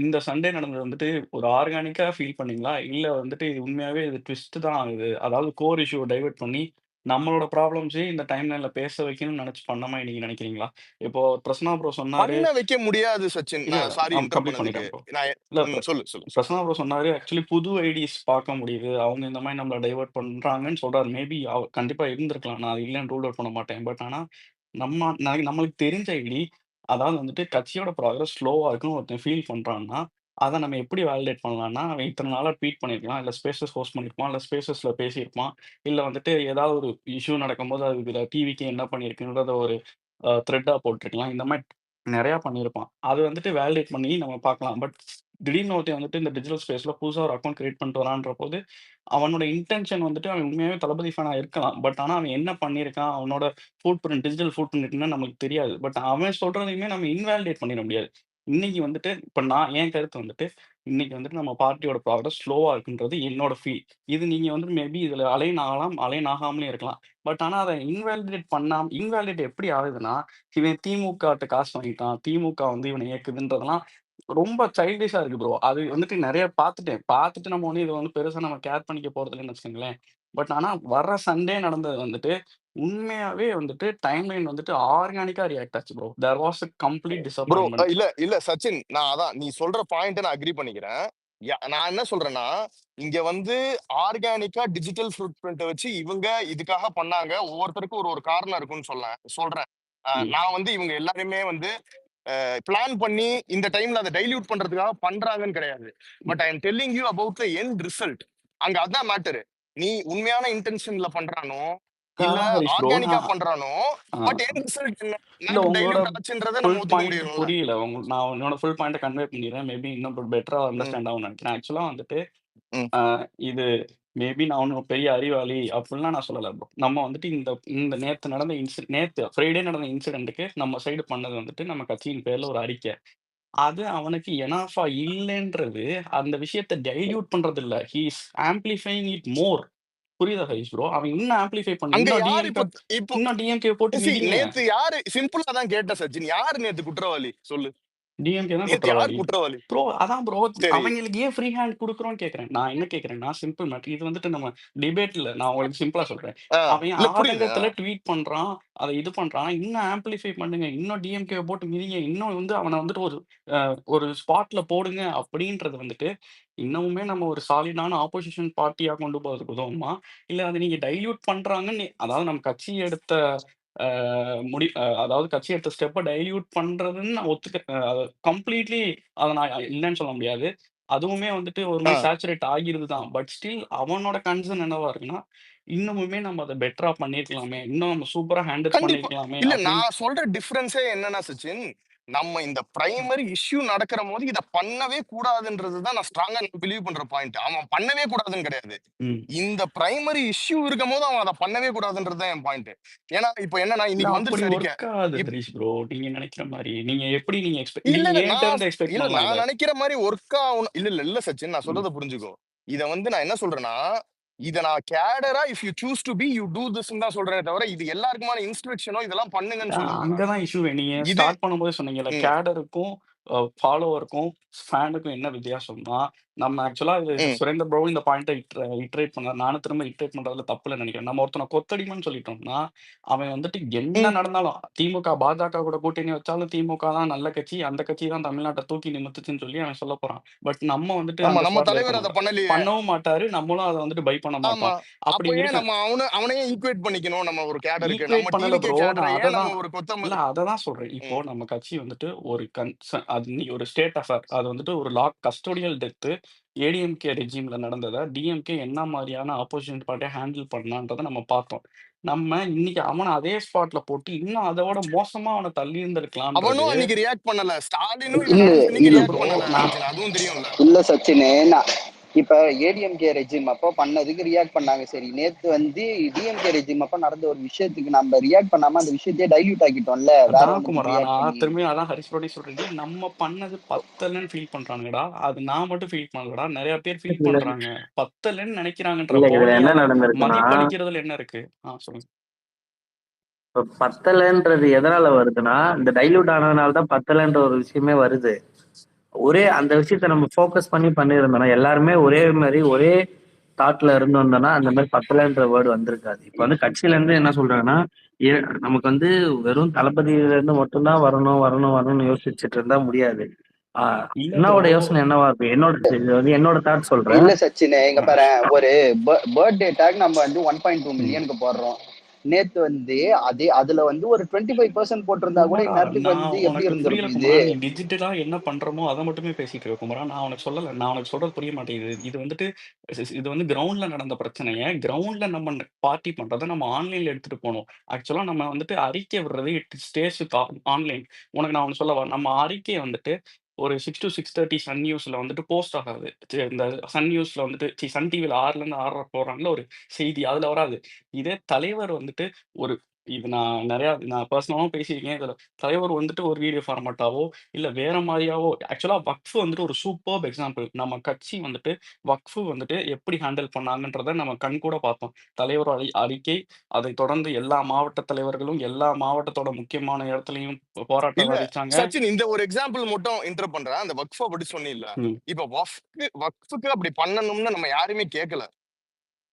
இந்த சண்டே நடந்தது வந்துட்டு ஒரு ஆர்கானிக்கா ஃபீல் பண்ணீங்களா? இல்ல வந்துட்டு இது உண்மையாவே இது ட்விஸ்ட் தான் ஆகுது. அதாவது கோர் இஷ்யூவ டைவர்ட் பண்ணி நம்மளோட ப்ராப்ளம்ஸையும் இந்த டைம்லைன்ல பேச வைக்கணும்னு நெனச்சு பண்ண மாரி நீங்க நெனைக்கிறீங்களா? இப்போ பிரசன்னா ப்ரோ சொன்னாரு. பண்ண வைக்க முடியாது சச்சின். இல்ல, நான் சாரி இன்டர் கம்ப்ளீட் பண்ணதுக்கு. பண்ணிட்டேன் ப்ரோ. நான் இல்ல சொல்லு சொல்லு. பிரசன்னா ப்ரோ சொன்னாரு, ஆக்சுவலி புது ஐடிஸ் பார்க்க முடியுது. அவங்க இந்த மாரி நம்மள டைவர்ட் பண்றாங்கன்னு சொல்றாரு. மேபி கண்டிப்பா இருந்திருக்கலாம். நான் அது இல்லன்னு ரூல் அவுட் பண்ண மாட்டேன். பட் ஆனா நம்மளுக்கு தெரிஞ்ச ஐடி, அதாவது வந்துட்டு கட்சியோட ப்ராக்ரஸ் ஸ்லோவா இருக்குன்னு ஒருத்தன் ஃபீல் பண்றான்னா, அத நம்ம எப்படி வேலிடேட் பண்ணலாம்னா, அவன் இத்தன நாளா ட்வீட் பண்ணியிருக்கலாம். இல்ல ஸ்பேஸஸ் ஹோஸ்ட் பண்ணியிருப்பான். இல்ல ஸ்பேஸஸ்ல பேசியிருப்பான். இல்ல வந்துட்டு ஏதாவது ஒரு இஷ்யூ நடக்கும்போது அதுல டிவிக்கு என்ன பண்ணியிருக்குன்றத ஒரு த்ரெட்டா போட்டிருக்கலாம். இந்த மாரி நெறையா பண்ணியிருப்பான். அது வந்துட்டு வேலிடேட் பண்ணி நம்ம பார்க்கலாம். பட் திடீர்னு ஒருத்தன் வந்துட்டு இந்த டிஜிட்டல் ஸ்பேஸ்ல புதுசா ஒரு அக்கவுண்ட் கிரியேட் பண்ணிட்டு வரான்றபோது, அவனோட இன்டென்ஷன் வந்துட்டு அவன் உண்மையாவே தளபதி ஃபேனா இருக்கலாம். பட் ஆனா அவன் என்ன பண்ணியிருக்கான்? அவனோட food print, digital food print என்னன்னு நமக்கு தெரியாது. பட் அவன் சொல்றதையுமே நம்ம இன்வாலிடேட் பண்ணிற முடியாது. இன்னைக்கு வந்துட்டு இப்ப என் கருத்து வந்துட்டு, இன்னைக்கு வந்துட்டு நம்ம பார்ட்டியோட ப்ராக்ரஸ் ஸ்லோவா இருக்குன்றது என்னோட ஃபீல். இது நீங்க வந்து மேபி இதுல அலைன் ஆகலாம், அலைன் ஆகாமலே இருக்கலாம். பட் ஆனா அத இன்வாலிடேட் எப்படி ஆகுதுன்னா, இவன் திமுகட்ட காசு வாங்கிட்டான். திமுக வந்து இவன இயக்குதுன்றதெல்லாம் ரொம்ப சைல்டிஷா இருக்கு ப்ரோ. அது வந்துட்டு நெறைய பார்த்துட்டேன். பார்த்துட்டு நம்ம ஒண்ணும் இத வந்து பெருசா நம்ம கேர் பண்ணிக்க போறதில்லன்னு வச்சுக்கோங்களேன். பட் ஆனா வர்ற சண்டே நடந்தது வந்துட்டு, உண்மையாவே வந்துட்டு டைம்லைன் வந்துட்டு ஆர்கானிக்கா ரியாக்ட் ஆச்சு bro. There was a complete bro disappointment. இல்ல இல்ல சச்சின், நான் அதான் நீ சொல்ற பாயிண்ட் நான் அக்ரி பண்ணிக்கிறேன். நான் என்ன சொல்றேன்னா, இங்க வந்து ஆர்கானிக்கா டிஜிட்டல் ஃபுட் பிரிண்ட் வச்சு இவங்க இதுக்காக பண்ணாங்க. ஒவ்வொருத்தருக்கும் ஒரு ஒரு காரணம் இருக்கும்னு சொல்றேன். ம். நான் வந்து இவங்க எல்லாருமே வந்து பிளான் பண்ணி இந்த டைம்ல அதை டைல்யூட் பண்றதுக்காக பண்றாங்கன்னு கிடையாது. But I am telling you about the end result. அங்க அதான் மேட்டர். நீ உண்மையான இன்டென்ஷன்ல பண்றானோ இல்ல அதான் ஹரிஷ் ப்ரோ. ஆர்கானிக்கா பண்றானோ, ஆ. பட் எண்ட் ரிசல்ட் என்ன, இல்ல மேட்டர் உங்களோட டைல்யூட் ஆச்சுன்றதை நம்ம ஃபுல் ஒத்துக்க பாயிண்ட் முடியணும்ல. புரியல. நான் என்னோட ஃபுல் பாயிண்ட்ட கன்வே பண்ணிடுறேன். மேபி இன்னும் பெட்டரா ம், அண்டர்ஸ்டாண்ட் ஆகும்னு நெனைக்கிறேன். ஆக்சுவலா வந்துட்டு ம். ஆ இது மேபி நான் ஒண்ணும் பெரிய அறிவாளி அப்டின்லாம் நான் சொல்லல ப்ரோ. நம்ம வந்துட்டு இந்த இந்த நேத்து ஃப்ரைடே நடந்த இன்சிடென்ட்க்கு நம்ம சைடு பண்ணது வந்துட்டு நம்ம கட்சியின் பேர்ல ஒரு அறிக்கை. அது அவனுக்கு எனஃப்பா இல்லன்றது அந்த விஷயத்த டைல்யூட் பண்றது இல்ல. He is amplifying it more. புரியுதா ஹரிஷ் ப்ரோ? அவன் இன்னும் ஆம்பிளிஃபை பண்ணி அங்க யாரு இப்போ இப்போ இன்னும் டிஎம்கே போட்டு மிதிங்க. நேத்து யாரு சிம்பிளா தான் கேட்ட சச்சின், யாரு நேத்து குற்றவாளி சொல்லு. டிஎம்கே தான் நேத்து யார் குற்றவாளி. குற்றவாளி? ப்ரோ அதான் ப்ரோ. சரி. அவங்களுக்கு ஏன் ஃப்ரீ ஹேண்ட் குடுக்குறோம்னு கேட்கிறேன். நான் என்ன கேட்கிறேன்னா, சிம்பிள் மேட்டர். இது வந்துட்டு நம்ம டிபேட்ல நான் உங்களுக்கு சிம்பிளா சொல்றேன். அவன் இல்ல புரியுது. ஆதங்கத்துல ட்வீட் பண்றான். அத இது பண்றான். இன்னும் ஆம்பிளிஃபை பண்ணுங்க. இன்னும் டிஎம்கேவ போட்டு மிதிங்க. இன்னும் வந்து அவன வந்துட்டு ஒரு ஸ்பாட்ல போடுங்க அப்படின்றது வந்துட்டு, இன்னமுமே நம்ம ஒரு சாலிடான ஆப்போசிஷன் பார்ட்டியா கொண்டு போறதுக்கு உதவுமா? இல்ல அத நீங்க டைல்யூட் பண்றாங்கன்னு அதாவது நம்ம கட்சி எடுத்த அ அதாவது கட்சி எடுத்த ஸ்டெப்ப டைல்யூட் பண்றதுன்னு நான் ஒத்துக்கிறேன். கம்ப்ளீட்லி அத நான் இல்லன்னு சொல்ல முடியாது. அதுவுமே வந்துட்டு ஒரு ஆ, மாரி சேச்சுரேட் ஆகிருது தான். பட் ஸ்டில் அவனோட கன்சர்ன் என்னவா இருக்குன்னா, இன்னமுமே நம்ம அத பெட்டரா பண்ணியிருக்கலாமே! இன்னும் நம்ம சூப்பரா ஹேண்டில் கண்டிப்பா. பண்ணியிருக்கலாமே! இல்ல அப்படின்னு. நான் சொல்ற டிஃபரன்ஸே என்னன்னா சச்சின், நம்ம இந்த பிரைமரி இஷ்யூ நடக்கிற போது இத பண்ணவே கூடாதுன்றதுதான் நான் ஸ்ட்ராங்கா பிலீவ் பண்ற பாயிண்ட். அவன் பண்ணவே கூடாதுன்னு கிடையாது. ம். இந்த பிரைமரி இஷ்யூ இருக்கும்போது அவன் அதை பண்ணவே கூடாதுன்றதுதான் என் பாயிண்ட். ஏன்னா இப்ப என்னன்னா இல்ல இன்னைக்கு அப்படி வந்துருச்சு அறிக்கை. ஒர்க் ஆகாது இப் ஹரிஷ் ப்ரோ. நீங்க நினைக்கிற மாரி. நீங்க எப்படி நீங்க இல்ல நீங்க இல்ல என்கிட்ட நான் இருந்து எக்ஸ்பெக்ட் இல்ல பண்ணலாம் இத. நான் நினைக்கிற மாதிரி ஒர்க் ஆகணும். இல்ல இல்ல இல்ல சச்சின், நான் ம். சொல்றதை புரிஞ்சுக்கோ. இத வந்து நான் என்ன சொல்றேன்னா, இத நான் கேடரா if you choose to be you do this தான் சொல்றேனே தவிர இது எல்லாருக்குமான இன்ஸ்ட்ரக்ஷனோ இதெல்லாம் பண்ணுங்கன்னு சொல்லல நான். அங்கதான் இஷ்யூவே. நீங்க இது ஸ்டார்ட் பண்ணும்போதே சொன்னீங்கல்ல, ம், கேடருக்கும் ஃபாலோவருக்கும் ஃபேனுக்கும் என்ன வித்தியாசம்னா, நம்ம ஆக்சுவலா இது ம், சுரேந்தர் ப்ரோவும் இந்த பாயிண்ட்ட இட்டரேட் பண்ணாரு. நானும் திரும்ப இட்டரேட் பண்றதுல தப்பு இல்லன்னு நெனைக்கிறேன். நம்ம ஒருத்தன கொத்தடிமைன்னு சொல்லிட்டோம்னா, அவன் வந்துட்டு என்ன ம். நடந்தாலும் திமுக, பாஜக கூட கூட்டணி வச்சாலும் திமுக தான் நல்ல கட்சி, அந்த கட்சி தான் தமிழ்நாட்ட தூக்கி நிமித்துச்சுன்னு சொல்லி அவன் சொல்லப் போறான். பட் நம்ம வந்துட்டு ஆமா, அந்த நம்ம ஸ்பாட்ல இருக்க தலைவர் அதை மாட்டோம். பண்ணலையே. பண்ணவும் மாட்டாரு. நம்மளும் அத வந்துட்டு பை பண்ண ஆமா. மாட்டோம். அப்படி அப்ப ஏன் இருக்க நம்ம அவனையே ஈக்குவேட் பண்ணிக்கணும் நம்ம ஒரு கேடருக்கு? ஈக்குவேட் நம்ம பண்ணல டிவிகே ப்ரோ. கேடரை நான் ஏன் அததான் நம்ம ஒரு இல்ல கொத்தமல்லி? அததான் சொல்றேன். இப்போ ம். நம்ம கட்சி வந்துட்டு ஒரு அது ஒரு ஸ்டேட் அஃபேர். அது வந்துட்டு ஒரு கஸ்டோடியல் டெத்து ஏடிஎம்கே ரெஜிம்ல நடந்தத டிஎம்கே என்ன மாரியான ஆப்போசிஷன் பார்ட்டியா ஹேண்டில் பண்ணான்றத நம்ம பார்த்தோம். நம்ம இன்னைக்கு அவன அதே ஸ்பாட்ல போட்டு இன்னும் அதோட மோசமா அவன தள்ளி இருந்திருக்கலான்றது அவனும் அன்னைக்கு ரியாக்ட் பண்ணல. ஸ்டாலினும் இதை இல்ல நடந்த அன்னைக்கு இல்ல இல்ல ரியாக்ட் ப்ரோ. பண்ணல நான் சச்சின், அதுவும் தெரியும்ல. இல்ல சச்சினு, இப்ப ஏடிஎம்கே ரெஜிம் அப்போ பண்ணதுக்கு ரியாக்ட் பண்ணாங்க. சரி, நேத்து வந்து டிஎம்கே ரெஜிம் அப்ப நடந்த ஒரு விஷயத்துக்கு நம்ம ரியாக்ட் பண்ணாம அந்த விஷயத்தையே டைல்யூட் ஆக்கிட்டோம்ல, வேற அதான் ஒண்ணுக்கு குமாரா, ரியாக்ட் நான் பண்ணி. திரும்பியும் அதான் ஹரிஷ் ப்ரோடையும் சொல்றேன். டேய் நம்ம பண்ணது பத்தலன்னு ஃபீல் பண்றானுங்கடா. அது நான் மட்டும் ஃபீல் பண்ணலடா. நெறைய பேர் ஃபீல் இல்ல பண்றாங்க. பத்தலன்னு இல்ல நெனைக்கிறாங்கன்றப்போ, இதுல நீ என்ன அத நடந்திருக்குன்னா, மதிப்பளிக்கிறதுல என்ன இருக்கு? சொல்லுங்க. இப்ப பத்தலைன்றது எதனால வருதுன்னா, இந்த டைல்யூட் ஆனதுனால தான் பத்தலைன்ற ஒரு விஷயமே வருது. ஒரே அந்த விஷயத்த நம்ம ஃபோக்கஸ் பண்ணி பண்ணியிருந்தோம்னா, எல்லாருமே ஒரே மாதிரி ஒரே தாட்ல இருந்தோம்னா அந்த மாதிரி பத்தலைன்ற வேர்டு வந்திருக்காது. இப்ப வந்து கட்சியில இருந்து என்ன சொல்றாங்கன்னா, நமக்கு வந்து வெறும் தளபதியில இருந்து மட்டும்தான் வரணும் வரணும் வரணும்னு யோசிச்சுட்டு இருந்தா முடியாது. இல்ல ப்ரோ. என்னோட யோசனை என்னவா இருக்கு, இது வந்து என்னோட தாட் சொல்றேன். இல்ல சச்சினு, இங்க ஆ, பாரு, ஒரு பர்த்டே டேக் நம்ம வந்து 1.2 ம். மில்லியனுக்கு போடுறோம். நேத்து வந்து அதுல வந்து ஒரு 25% போட்டிருந்தா கூட குமாரா, இந்நேரத்துக்கு நான் வந்து எப்படி உனக்கு புரியல இருந்திருக்கும் இது? குமாரா. நீ டிஜிட்டலா என்ன பண்றோமோ அத மட்டுமே பேசிட்டு இருக்க குமாரா. நான் உனக்கு சொல்லல. நான் உனக்கு சொல்றது புரிய மாட்டேங்குது. இது வந்துட்டு இது வந்து கிரவுண்ட்ல நடந்த பிரச்சனைய, கிரவுண்ட்ல நம்ம பார்ட்டி பண்றத நம்ம ஆன்லைன்ல எடுத்துட்டு போணும். ஆக்சுவலா நம்ம வந்துட்டு அறிக்கை விடுறது இட் ஸ்டேஸ் வித் ஆன்லைன். உனக்கு நான் ஒண்ணு சொல்லவா? நம்ம அறிக்கைய வந்துட்டு ஒரு 6 to 6:30 சன் நியூஸ்ல வந்துட்டு போஸ்ட் ஆகாது. இந்த சன் நியூஸ்ல வந்துட்டு சன் டிவில 6லேருந்து 6:30 போடுறாங்கல்ல ஒரு செய்தி, அதுல வராது. இதே தலைவர் வந்துட்டு ஒரு இது நான் பெர்சனலாவும் பேசியிருக்கேன். இதுல தலைவர் வந்துட்டு ஒரு வீடியோ ஃபார்மேட்டாவோ, இல்ல வேற மாரியாவோ ஆக்சுவலா வக்ஃப் வந்துட்டு ஒரு சூப்பர்ப் எக்ஸாம்பிள். நம்ம கட்சி வந்துட்டு வக்ஃப் வந்துட்டு எப்படி ஹேண்டில் பண்ணாங்கன்றத நம்ம கண்கூட பார்த்தோம். தலைவர் அறிக்கை, அதைத் தொடர்ந்து எல்லா மாவட்ட தலைவர்களும் எல்லா மாவட்டத்தோட முக்கியமான இடத்துலயும் போராட்டம் இல்ல அறிவிச்சாங்க. சச்சின், இந்த ஒரு எக்ஸாம்பிள் மட்டும் இன்டர் பண்றேன். அந்த வக்ஃப பத்தி சொன்னீல்ல, ம். இப்ப வக்ஃபுக்கு அப்படி பண்ணணும்னு நம்ம யாருமே கேட்கல.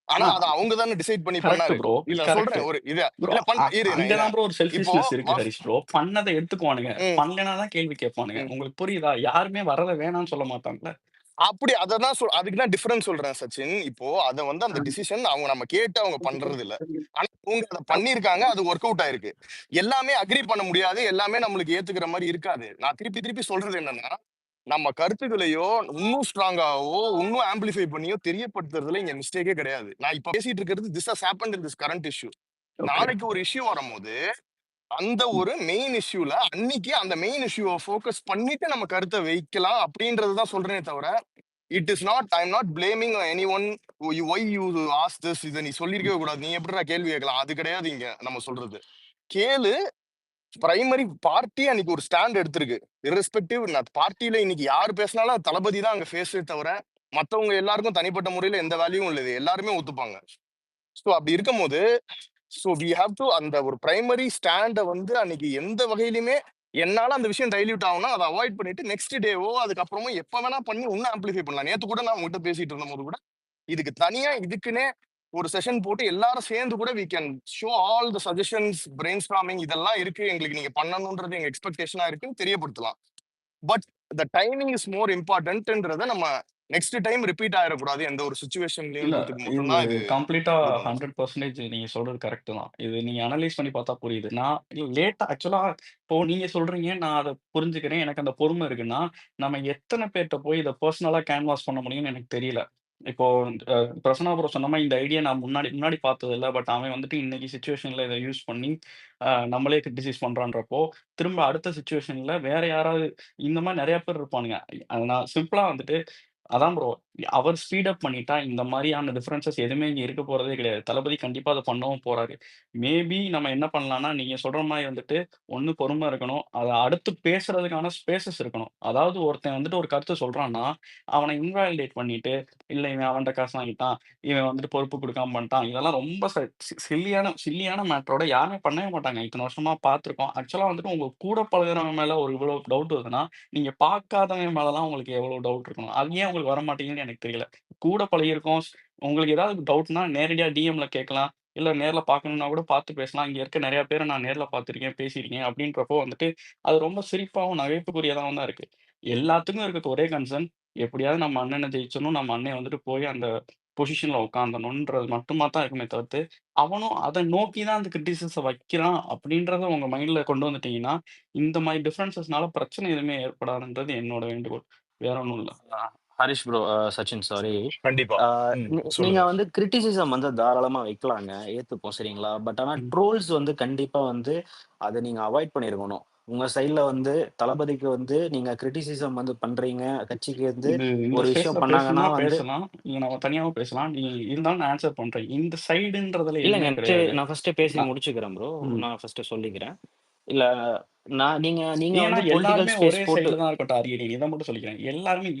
ஆனா ஆனா அத அவங்க தானே டிசைட் பண்ணி கரெக்ட் பண்ணாரு. ப்ரோ. இல்ல நான் கரெக்ட். சொல்றேன் ஒரு இத. ப்ரோ இல்ல இரு நான் அங்க தான் ப்ரோ ஒரு இப்போ செல்ஃபிஷ்னஸ் இருக்கு வஃப் ஹரிஷ் ப்ரோ. பண்ணத எடுத்துக்குவானுங்க. ம், பண்ணலைன்னா தான் கேள்வி கேட்பானுங்க. ம். உங்களுக்கு புரியுதா? யாருமே வர்றத வேணாம்னு சொல்ல மாட்டாங்கல்ல. அப்படி அதுக்கு தான் டிஃபரன்ஸ் சொல்றேன் சச்சின். இப்போ அத வந்து அந்த டிசிஷன் அவங்க நம்ம கேட்டு அவங்க பண்றது இல்ல. ஆனா அவங்க அத பண்ணியிருக்காங்க. அது ஒர்க் அவுட் ஆயிருக்கு. எல்லாமே அக்ரி பண்ண முடியாது. எல்லாமே நம்மளுக்கு ஏத்துக்கிற மாரி இருக்காது. நான் திருப்பி திருப்பி சொல்றது என்னன்னா, நம்ம கருத்துக்களையோ இன்னும் ஸ்ட்ராங்காவோ, இன்னும் ஆம்பிளிஃபை பண்ணியோ தெரியப்படுத்துறதுல இங்க மிஸ்டேக்கே கிடையாது. நான் இப்ப பேசிட்டு இருக்கிறது this has happened in this current issue. Okay. நாளைக்கு ஒரு இஷ்யூ வரும்போது அந்த ஒரு மெயின் இஷ்யூல அன்னைக்கு அந்த மெயின் இஷ்யூவை ஃபோக்கஸ் பண்ணிட்டு நம்ம கருத்தை வைக்கலாம் அப்படின்றது தான் சொல்றேனே தவிர it is not I am not blaming any one why you as this. இதை நீ சொல்லியிருக்கவே கூடாது, நீ எப்படி கேள்வி கேட்கலாம், அது கிடையாது இங்க நம்ம சொல்றது. கேளு, பிரைமரி பார்ட்டி அன்னைக்கு ஒரு ஸ்டாண்ட் எடுத்திருக்கு. இர்ரெஸ்பெக்டிவ் பார்ட்டியில இன்னைக்கு யாரு பேசினாலும் அது தளபதி தான் அங்க ஃபேஸே தவிர மத்தவங்க எல்லாருக்கும் தனிப்பட்ட முறையில எந்த வேல்யூவும் இல்லை. இது எல்லாருமே ஒத்துப்பாங்க. ஸோ அப்படி இருக்கும்போது ஸோ வி ஹாவ் டு அந்த ஒரு பிரைமரி ஸ்டாண்டை வந்து அன்னைக்கு எந்த வகையிலுமே என்னால அந்த விஷயம் டைல்யூட் ஆகும்னா அதை அவாய்ட் பண்ணிட்டு நெக்ஸ்ட் டேவோ அதுக்கப்புறமோ எப்ப வேணா பண்ணி இன்னும் ஆம்பிளிஃபை பண்ணலாம். நேத்து கூட நான் உங்ககிட்ட பேசிட்டு இருந்த போது கூட இதுக்கு தனியா இதுக்குன்னே ஒரு செஷன் போட்டு எல்லாரும் சேர்ந்து கூட we can show all the suggestions, brainstorming இதெல்லாம் இருக்கு, எங்களுக்கு நீங்க பண்ணணும்ன்றது எங்க எக்ஸ்பெக்டேஷனா இருக்குன்னு தெரியப்படுத்தலாம். But the timing is more இம்பார்ட்டன்ட்ன்றத நம்ம நெக்ஸ்ட் டைம் ரிப்பீட் ஆயிடக்கூடாது எந்த ஒரு இல்ல. சுச்சுவேஷன்லன்றதுக்கு இது மட்டும்தான் இது கம்ப்ளீட்டா இது பண்ணுது. 100% நீங்க சொல்றது கரெக்ட் தான். இது நீங்க அனலைஸ் பண்ணி பார்த்தா புரியுது. நான் லேட்டா ஆக்சுவலா இப்போ நீங்க சொல்றீங்க, நான் அத புரிஞ்சுக்கிறேன். எனக்கு அந்த பொறுமை இருக்குன்னா, நம்ம எத்தன பேர்ட்ட போய் இத பெர்சனலா கேன்வாஸ் பண்ண முடியும்னு எனக்கு தெரியல. இப்போ பிரசன்னா ப்ரோ சொன்ன மாரி இந்த ஐடியா நான் முன்னாடி முன்னாடி பார்த்ததில்ல. பட் அவன் வந்துட்டு இன்னைக்கு சிச்சுவேஷன்ல இத யூஸ் பண்ணி நம்மளே கிரிட்டிசைஸ் பண்றான்றப்போ, திரும்ப அடுத்த சிச்சுவேஷன்ல வேற யாராவது இந்த மாரி நெறைய பேர் இருப்பானுங்க. அது நான் சிம்பிளா வந்துட்டு அதான் ப்ரோ. அவர் ஸ்பீட் அப் பண்ணிட்டா இந்த மாரியான டிஃபரன்ஸஸ் எதுவுமே இங்க இருக்க போறதே கிடையாது. தளபதி கண்டிப்பா அத பண்ணவும் போறாரு. மேபி நம்ம என்ன பண்ணலாம்னா, நீங்க சொல்ற மாரி வந்துட்டு ஒண்ணு பொறுமை இருக்கணும். அத அடுத்து பேசுறதுக்கான ஸ்பேஸஸ் இருக்கணும். அதாவது ஒருத்தன் வந்துட்டு ஒரு கருத்து சொல்றான்னா, அவன இன்வாலிடேட் பண்ணிட்டு இல்ல இவன் அவன்ட்ட காசு வாங்கிட்டான். இவன் வந்துட்டு பொறுப்பு குடுக்காம பண்ணிட்டான். இதெல்லாம் ரொம்ப சில்லியான மேட்டரோட யாருமே பண்ணவே மாட்டாங்க. இத்தன வருஷமா பார்த்துருக்கோம். ஆக்சுவலா வந்துட்டு உங்க கூட பழகுறவன் மேல ஒரு இவ்வளோ டவுட் வருதுன்னா, நீங்க பார்க்காதவன் மேலலாம் உங்களுக்கு எவ்வளோ டவுட் இருக்கணும். அது ஏன் உங்களுக்கு வரமாட்டேங்குதுன்னு எனக்கு தெரியல. கூட பழகியிருக்கோம். உங்களுக்கு ஏதாவது டவுட்னா நேரடியா டிஎம்ல கேட்கலாம். இல்ல நேர்ல பார்க்கணும்னா கூட பார்த்து பேசலாம். இங்க இருக்க நெறைய பேர நான் நேர்ல பார்த்துருக்கேன், பேசியிருக்கேன் அப்படின்றப்போ வந்துட்டு, அது ரொம்ப சிரிப்பாவும், நகைப்புக்குரியதாவும் தான் இருக்கு. எல்லாத்துக்கும் இருக்கிறது ஒரே கன்சர்ன் எப்படியாவது நம்ம அண்ணன ஜெயிச்சணும். நம்ம அண்ணன் வந்துட்டு போய் அந்த பொசிஷன்ல உட்காந்துரணும்ன்றது மட்டுமா தான் இருக்குமே தவிர்த்து, அவனும் அத நோக்கி தான் அந்த கிரிட்டிசிஸ வைக்கிறான் அப்படின்றத உங்க மைண்ட்ல கொண்டு வந்துட்டீங்கன்னா, இந்த மாரி டிஃபரன்ஸஸ்னால பிரச்சனை எதுவுமே ஏற்படாதுன்றது என்னோட வேண்டுகோள். வேற ஒண்ணும் இல்ல. அ ஹரிஷ் ப்ரோ, சச்சின் சாரி. கண்டிப்பா. ஆ நீங்க சொல்லுங்க. வந்து கிரிட்டிசிசம் வந்து தாராளமா வைக்கலாங்க. ஏத்துப்போம் சரிங்களா? பட் ஆனா ம். ட்ரோல்ஸ் வந்து கண்டிப்பா வந்து அத நீங்க அவாய்ட் பண்ணியிருக்கணும். உங்க சைட்ல வந்து தளபதிக்கு வந்து நீங்க கிரிட்டிசிசம் வந்து பண்றீங்க. கட்சிக்கு வந்து இது இந்த ஒரு விஷயம் ஸ்பேஸ்ல பண்ணாங்கன்னா பேசணும்னா வந்து பேசலாம். இல்ல நம்ம தனியாவும் பேசலாம். நீ இருந்தாலும் நான் ஆன்ஸர் பண்றேன். இந்த சைடுன்றதுல இல்லங்க எதுவுமே கிடையாது. நான் ஃபர்ஸ்ட்டு பேசி நான் முடிச்சுக்கிறேன் ப்ரோ. ம். நான் ஃபர்ஸ்ட்டு சொல்லிக்கிறேன். இல்ல நீங்க நீங்க ஏன்னா வந்து பொலிட்டிக்கல் எல்லாருமே ஸ்பேஸ் ஒரே போட்டு சைடுல தான் இருக்கோம் டார்கெட்டிங். இத மட்டும் சொல்லிக்கிறேன். எல்லாருமே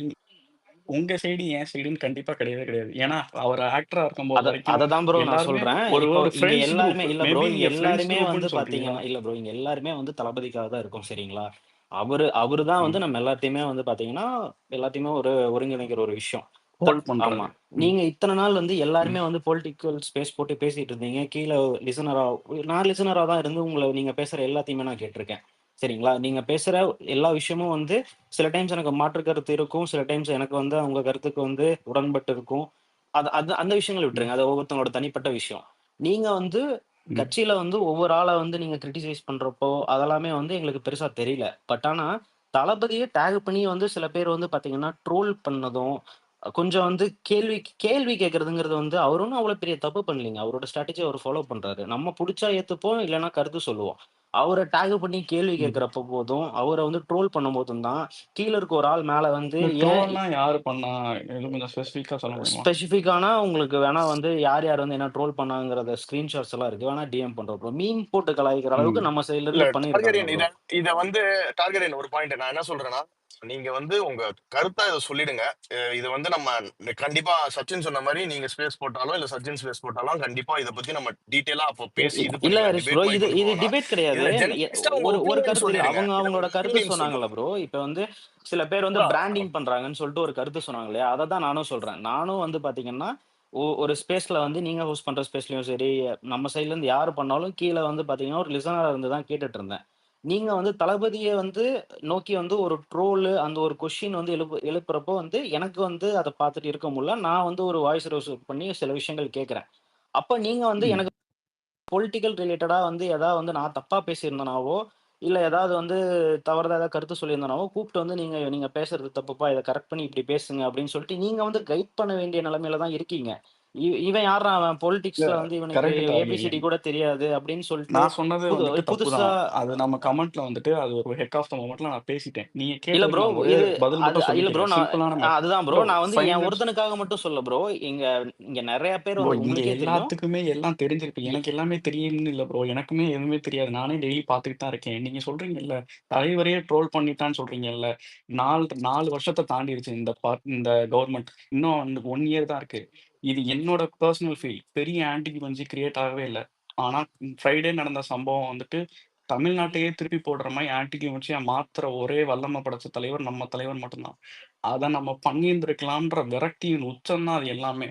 உங்க சைடு, என் சைடுன்னு கண்டிப்பா கிடையவே கிடையாது. ஏன்னா, அவர் ஆக்டரா இருக்கும்போது வரைக்கும் அததான் ப்ரோ நான் எல்லாருமே சொல்றேன். ஒரு இப்போ ஒரு இங்க ஃப்ரெண்ட்ஸ் குரூப். எல்லாருமே இல்ல ப்ரோ. மேபி இங்க நீங்க ஃப்ரெண்ட்ஸ் எல்லாருமே வந்து குரூப்ன்னு சொல்றீங்க. பாத்தீங்கன்னா இல்ல ப்ரோ. இங்க எல்லாருமே வந்து தளபதிக்காக தான் இருக்கோம் சரிங்களா? அவரு தான் ம். வந்து நம்ம எல்லாத்தையுமே வந்து பாத்தீங்கன்னா, எல்லாத்தையுமே ஒரு ஒருங்கிணைக்கிற ஒரு விஷயம். ஹோல்ட் ஆமா. பண்றாரு. ம். நீங்க இத்தன நாள் வந்து ம். எல்லாருமே வந்து பொலிட்டிக்கல் ஸ்பேஸ் போட்டு பேசிட்டு இருந்தீங்க. கீழ லிசனரா நான் லிசனரா தான் இருந்து நீங்க பேசுற எல்லாத்தையுமே நான் கேட்டுருக்கேன். சரிங்களா? நீங்க பேசுற எல்லா விஷயமும் வந்து சில டைம்ஸ் எனக்கு மாற்று கருத்து இருக்கும். சில டைம்ஸ் எனக்கு வந்து உங்க கருத்துக்கு வந்து உடன்பட்டு இருக்கும். அது அது அந்த விஷயங்கள ம். விட்டுருங்க. அது ஒவ்வொருத்தவங்களோட தனிப்பட்ட விஷயம். நீங்க வந்து ம். கட்சியில வந்து ஒவ்வொரு ஆள வந்து நீங்க கிரிட்டிசைஸ் பண்றப்போ, அதெல்லாமே வந்து எங்களுக்கு பெருசா தெரியல. பட் ஆனா, தளபதிய டாக் பண்ணி வந்து சில பேர் வந்து பார்த்தீங்கன்னா, ட்ரோல் பண்ணதும், கொஞ்சம் வந்து கேள்வி கேள்வி கேட்கிறதுங்கிறது வந்து அவர் ஒண்ணும் அவ்வளோ பெரிய தப்பு பண்ணலீங்க. அவரோட ஸ்ட்ராட்டஜி அவர் ஃபாலோ பண்றாரு. நம்ம புடிச்சா ஏத்துப்போம், இல்லன்னா கருத்து சொல்லுவோம். அவர டாக் பண்ணி கேள்வி ம். கேட்கிறப்ப போதும், அவர வந்து ட்ரோல் பண்ணும்போதும் தான், கீழ இருக்க ஒரு ஆள் மேல வந்து இந்த ஏன் ட்ரோல்லாம் யாரு பண்ணா? இன்னும் கொஞ்சம் ஸ்பெசிஃபிக்கா சொல்ல முடியுமா? ஸ்பெசிஃபிக்கானா உங்களுக்கு வேணா வந்து யார் யார் வந்து என்ன ட்ரோல் பண்ணாங்கறத ஸ்கிரீன்ஷாட்ஸ் எல்லாம் இருக்கு. வேணா டிஎம் பண்றோம் ப்ரோ. மீம் போட்டு கலாய்க்கிற ம். அளவுக்கு நம்ம சைடுல இல்ல இருந்து பண்ணியிருக்காங்க டார்கெரியன் ப்ரோ. இத வந்து டார்கெரியன் ஒரு பாயிண்ட் நான் என்ன சொல்றேன்னா, நீங்க வந்து உங்க கருத்தா இத சொல்லிடுங்க. இது வந்து நம்ம கண்டிப்பா சச்சின் சொன்ன மாரி நீங்க ஸ்பேஸ் போட்டாலும், இல்ல சச்சின் ஸ்பேஸ் போட்டாலும் கண்டிப்பா இத பத்தி நம்ம டீட்டெயிலா அப்போ பேசி இது இல்ல பண்ணிக்கலாம். ஹரிஷ் ப்ரோ. டிபேட் மாரி இது கொண்டு இது போகலாம். டிபேட் கிடையாது. இதுல எ ஜெனரலிஸ்ட்டா உங்க ஒரு ஒப்பீனியன் கருத்து இல்ல. சொல்லிடுங்க. இத அவங்களோட உங்க கருத்து ஒப்பீனியன் சொன்னாங்கல்ல சொல்லிடுங்க. ப்ரோ. இப்ப வந்து சில பேர் வந்து அதான் பிராண்டிங் பண்றாங்கன்னு சொல்லிட்டு ஒரு கருத்து சொன்னாங்க இல்லையா? அததான் நானும் சொல்றேன். நானும் வந்து பாத்தீங்கன்னா, ஒரு ஸ்பேஸ்ல வந்து நீங்க ஹோஸ்ட் பண்ற ஸ்பேஸ்லயும் சரி, நம்ம சைடுல இருந்து யாரு பண்ணாலும் கீழ வந்து பாத்தீங்கன்னா, ஒரு லிசனரா இருந்து தான் கேட்டுட்டு இருந்தேன். நீங்க வந்து தளபதிய வந்து நோக்கி வந்து ஒரு ட்ரோலு அந்த ஒரு கொஸ்டின் வந்து எழுப்புறப்போ வந்து எனக்கு வந்து அத பாத்துட்டு இருக்க முடியல. நான் வந்து ஒரு வாய்ஸ் ரைஸ் பண்ணி சில விஷயங்கள் கேட்கிறேன். அப்ப நீங்க வந்து ம். எனக்கு பொலிட்டிக்கல் ரிலேட்டடா வந்து ஏதாவது வந்து நான் தப்பா பேசியிருந்தேனாவோ, இல்ல ஏதாவது வந்து தவறுதலா ஏதாவது கருத்து சொல்லியிருந்தேனாவோ, கூப்ட்டு வந்து நீங்க நீங்க பேசுறது தப்புப்பா. இத கரெக்ட் பண்ணி இப்படி பேசுங்க அப்படின்னு சொல்லிட்டு, நீங்க வந்து கைட் பண்ண வேண்டிய நிலைமையில தான் இருக்கீங்க. இவன் யார்றா அவன் இல்ல பொலிடிக்ஸ்ல வந்து இவனுக்கு கரெக்ட் ஏபிசிடி டார்கெரியன். கூட தெரியாது அப்படின்னு சொல்லிட்டு, நான் சொன்னது வந்துட்டு தப்பு புதுசா தான். அது நம்ம கமெண்ட்ல வந்துட்டு அது ஒரு ஹெக் ஆஃப் த மொமெண்ட்ல நான் பேசிட்டேன். நீங்க இல்ல ப்ரோ. கேட்டதுக்கு நான் ஒரே இது பதில் அது மட்டும் இல்ல ப்ரோ. சொல்லிக்கிறேன். நான் சிம்பிளான மேட்டர். அதுதான் ப்ரோ. ப்ரோ நான் வந்து 5 என் மினிட்ஸ் ஒருத்தனுக்காக மட்டும் சொல்லல ப்ரோ. இங்க இங்க நெறைய பேர் ப்ரோ வந்து இங்க உங்களுக்கே தெரியும். எல்லாத்துக்குமே எல்லாம் தெரிஞ்சிருக்கு. எ எனக்கு எல்லாமே தெரியும்னு இல்ல ப்ரோ. எனக்குமே எதுவுமே தெரியாது. நானே டெய்லி பார்த்துட்டு தான் இருக்கேன். நீங்க சொல்றீங்கல்ல, தலைவரையே ட்ரோல் பண்ணிட்டான்னு சொல்றீங்கல்ல. 4 வருஷத்த தாண்டிருச்சு இந்த கவர்ன்மெண்ட். இன்னும் வந்து 1 இயர் தான் இருக்கு. இது என்னோட பெர்சனல் ஃபீல். பெரிய ஆன்டிகுமென்சி கிரியேட் ஆகவே இல்ல. ஆனா ஃப்ரைடே நடந்த சம்பவம் வந்துட்டு தமிழ்நாட்டையே திருப்பி போடுற மாரி ஆன்டிகுமென்சியா மாத்துற ஒரே வல்லம படைச்ச தலைவர் நம்ம தலைவர் மட்டும் தான். அத நம்ம பண்ணியிருந்திருக்கலாம்ன்ற விரக்தியின் உச்சம் தான் அது எல்லாமே.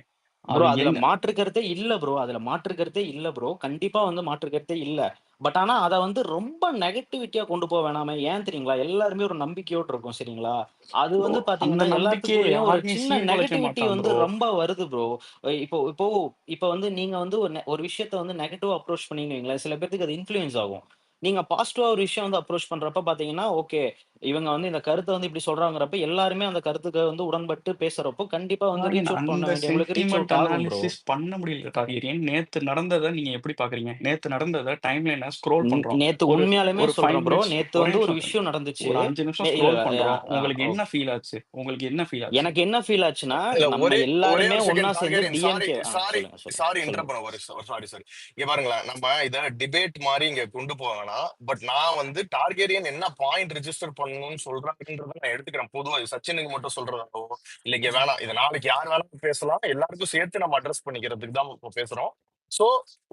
ப்ரோ அது அதுல என்ன மாற்று கருத்தே இல்ல ப்ரோ. அதுல மாற்று கருத்தே இல்ல ப்ரோ. கண்டிப்பா வந்து மாற்று கருத்தே இல்ல. பட் ஆனா அத வந்து ரொம்ப நெகட்டிவிட்டியா கொண்டு போ வேணாமே. ஏன் தெரியுங்களா? எல்லாருமே ஒரு நம்பிக்கையோட இருக்கோம் சரிங்களா? அது ப்ரோ வந்து அந்த பாத்தீங்கன்னா, நம்பிக்கைய எல்லாத்துக்குள்ளயும் ஒரு யாருமே சின்ன சீர்குலைக்க நெகட்டிவிட்டி மாட்டான் வந்து ப்ரோ. ரொம்ப வருது ப்ரோ. இப்போ இப்போ இப்ப வந்து நீங்க வந்து ஒரு விஷயத்த வந்து நெகட்டிவா அப்ரோச் பண்ணீங்கன்னு வைங்களேன், சில பேத்துக்கு அது இன்ஃப்ளூயன்ஸ் ஆகும். நீங்க பாசிட்டிவா ஒரு விஷயம் வந்து அப்ரோச் பண்றப்ப பாத்தீங்கன்னா, ஓகே. இவங்க வந்து இந்த கருத்தை வந்து இப்படி சொல்றாங்கிறப்ப எல்லாருமே அந்த கருத்துக்கு வந்து உடன்பட்டு பேசுறப்போ கண்டிப்பா வந்து டார்கென் ரீச் அவுட் பண்ண அந்த வேண்டியவங்களுக்கு ரீச் சென்டிமெண்ட் அவுட் ஆகும் ப்ரோ. அனாலிசிஸ் பண்ண முடியல டார்கென். நேத்து நடந்ததை நீங்க எப்படி பாக்குறீங்க? நேத்து நடந்ததை டைம்லைன்ல ஸ்க்ரோல் பண்றோம். நேத்து ஒரு உண்மையாலுமே ஒரு 5 சொல்றேன் ப்ரோ, மினிட்ஸ் நேத்து ஒரே வந்து ஒரு நிமிஷம் விஷயம் நடந்துச்சு. ஒரு 5 நிமிஷம் இல்ல ஸ்க்ரோல் பண்றோம். உங்களுக்கு என்ன ஃபீல் ஆச்சு? உங்களுக்கு என்ன ஃபீல் ஆச்சு? எனக்கு என்ன ஃபீல் ஆச்சுன்னா, இல்ல நம்ம ஒரே எல்லாருமே ஒரு ஒண்ணா செகண்ட் சேர்ந்து டார்கெட். சாரி டிஎம்கே சாரி சொல்லுங்க சாரி சொல்லுங்க இன்டரப்ட் சொல்லுங்க. பண்ண சாரி இங்க பாருங்களேன், நம்ம இத டிபேட் மாதிரி இங்க கொண்டு போவேனா, பட் நான் வந்து டார்கெரியன் என்ன பாயிண்ட் ரெஜிஸ்டர் பண்ணணும்னு சொல்றாங்கன்றத நான் எடுத்துக்கிறேன். பொதுவா இது சச்சினுக்கு மட்டும் சொல்றதாவோ இல்ல இங்க வேணாம், இது நாளைக்கு யார் வேணாலும் பேசலாம், எல்லாருக்கும் சேர்த்து நம்ம அட்ரஸ் பண்ணிக்கிறதுக்கு தான் இப்போ பேசுறோம். சோ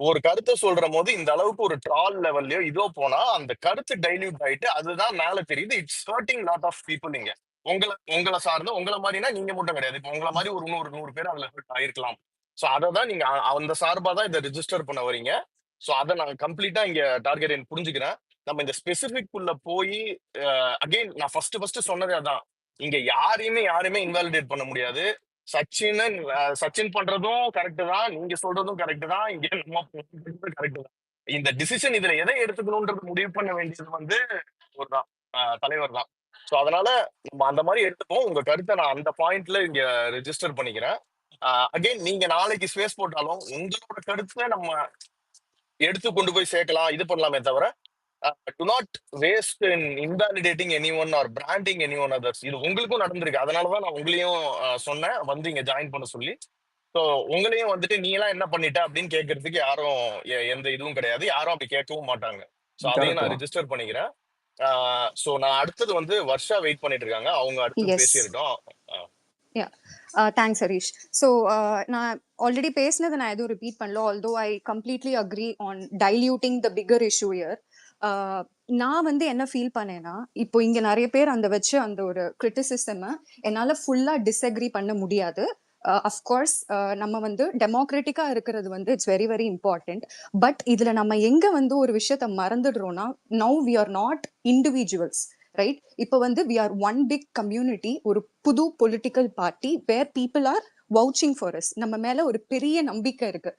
ஒரு கருத்தை சொல்ற போது இந்த அளவுக்கு ஒரு ட்ரால் லெவல்லயோ இதோ போனா அந்த கருத்து டைல்யூட் ஆயிட்டு அதுதான் மேல தெரியுது. It's hurting lot of people. இங்க உங்களை சார்ந்து உங்களை மாதிரினா நீங்க மட்டும் கிடையாது, இப்போ உங்களை மாதிரி ஒரு 100 பேர் அதுல ஹர்ட் ஆயிருக்கலாம். சோ அதை தான் நீங்க அந்த சார்பா தான் இதை ரிஜிஸ்டர் பண்ண வரீங்க. சோ அதை நான் கம்ப்ளீட்டா இங்க டார்கெட் புரிஞ்சுக்கிறேன். நம்ம இந்த ஸ்பெசிபிக் உள்ள போய் அகைன் நான் ஃபர்ஸ்ட் சொன்னதே அதான், இங்க யாருமே இன்வாலிடேட் பண்ண முடியாது. சச்சின் பண்றதும் கரெக்ட் தான், நீங்க சொல்றதும் கரெக்ட் தான், இங்க நம்ம கரெக்ட் தான். இந்த டிசிஷன் இதுல எதை எடுத்துக்கணும்ன்றது முடிவு பண்ண வேண்டியது வந்து ஒரு தான் தலைவர் தான். சோ அதனால நம்ம அந்த மாதிரி எடுத்துப்போம். உங்க கருத்தை நான் அந்த பாயிண்ட்ல இங்க ரெஜிஸ்டர் பண்ணிக்கிறேன். அகைன் நீங்க நாளைக்கு ஸ்பேஸ் போட்டாலும் உங்களோட கருத்தை நம்ம எடுத்து கொண்டு போய் சேர்க்கலாம், இது பண்ணலாமே தவிர to not waste in invalidating anyone or branding anyone others. இது உங்களுக்கும் நடந்திருக்கு, அதனாலதான் நான் உங்களையும் சொன்னேன் வந்து இங்க ஜாயின் பண்ண சொல்லி. ஸோ உங்களையும் வந்துட்டு நீ எல்லாம் என்ன பண்ணிட்ட அப்படின்னு கேட்கறதுக்கு யாரும் எந்த இதுவும் கிடையாது, யாரும் அப்படி கேட்கவும் மாட்டாங்க. ஸோ அதையும் கரெக்ட் நான் தான். ரெஜிஸ்டர் பண்ணிக்கிறேன். ஸோ நான் அடுத்தது வந்து வர்ஷா வெயிட் பண்ணிட்டு இருக்காங்க, அவங்க அடுத்து Yes. பேசியிருக்கோம். Yeah. Thanks, Harish. So, நான் already பேசினதை நான் எதுவும் ரிப்பீட் பண்ணல, although I completely agree on diluting the bigger issue here. நான் வந்து என்ன ஃபீல் பண்ணேன்னா, இப்போ இங்க நிறைய பேர் அந்த வச்சு அந்த ஒரு கிரிட்டிசிசம் என்னால ஃபுல்லா டிஸ்அக்ரி பண்ண முடியாது. அஃப்கோர்ஸ் நம்ம வந்து டெமோக்ராட்டிக்கா இருக்கிறது வந்து it's very very important. But இதுல நம்ம எங்க வந்து ஒரு விஷயத்த மறந்துடுறோம்னா, now we are not individuals, right? இப்போ வந்து we are one big community, ஒரு புது political party where people are vouching for us. நம்ம மேல ஒரு பெரிய நம்பிக்கை இருக்கு.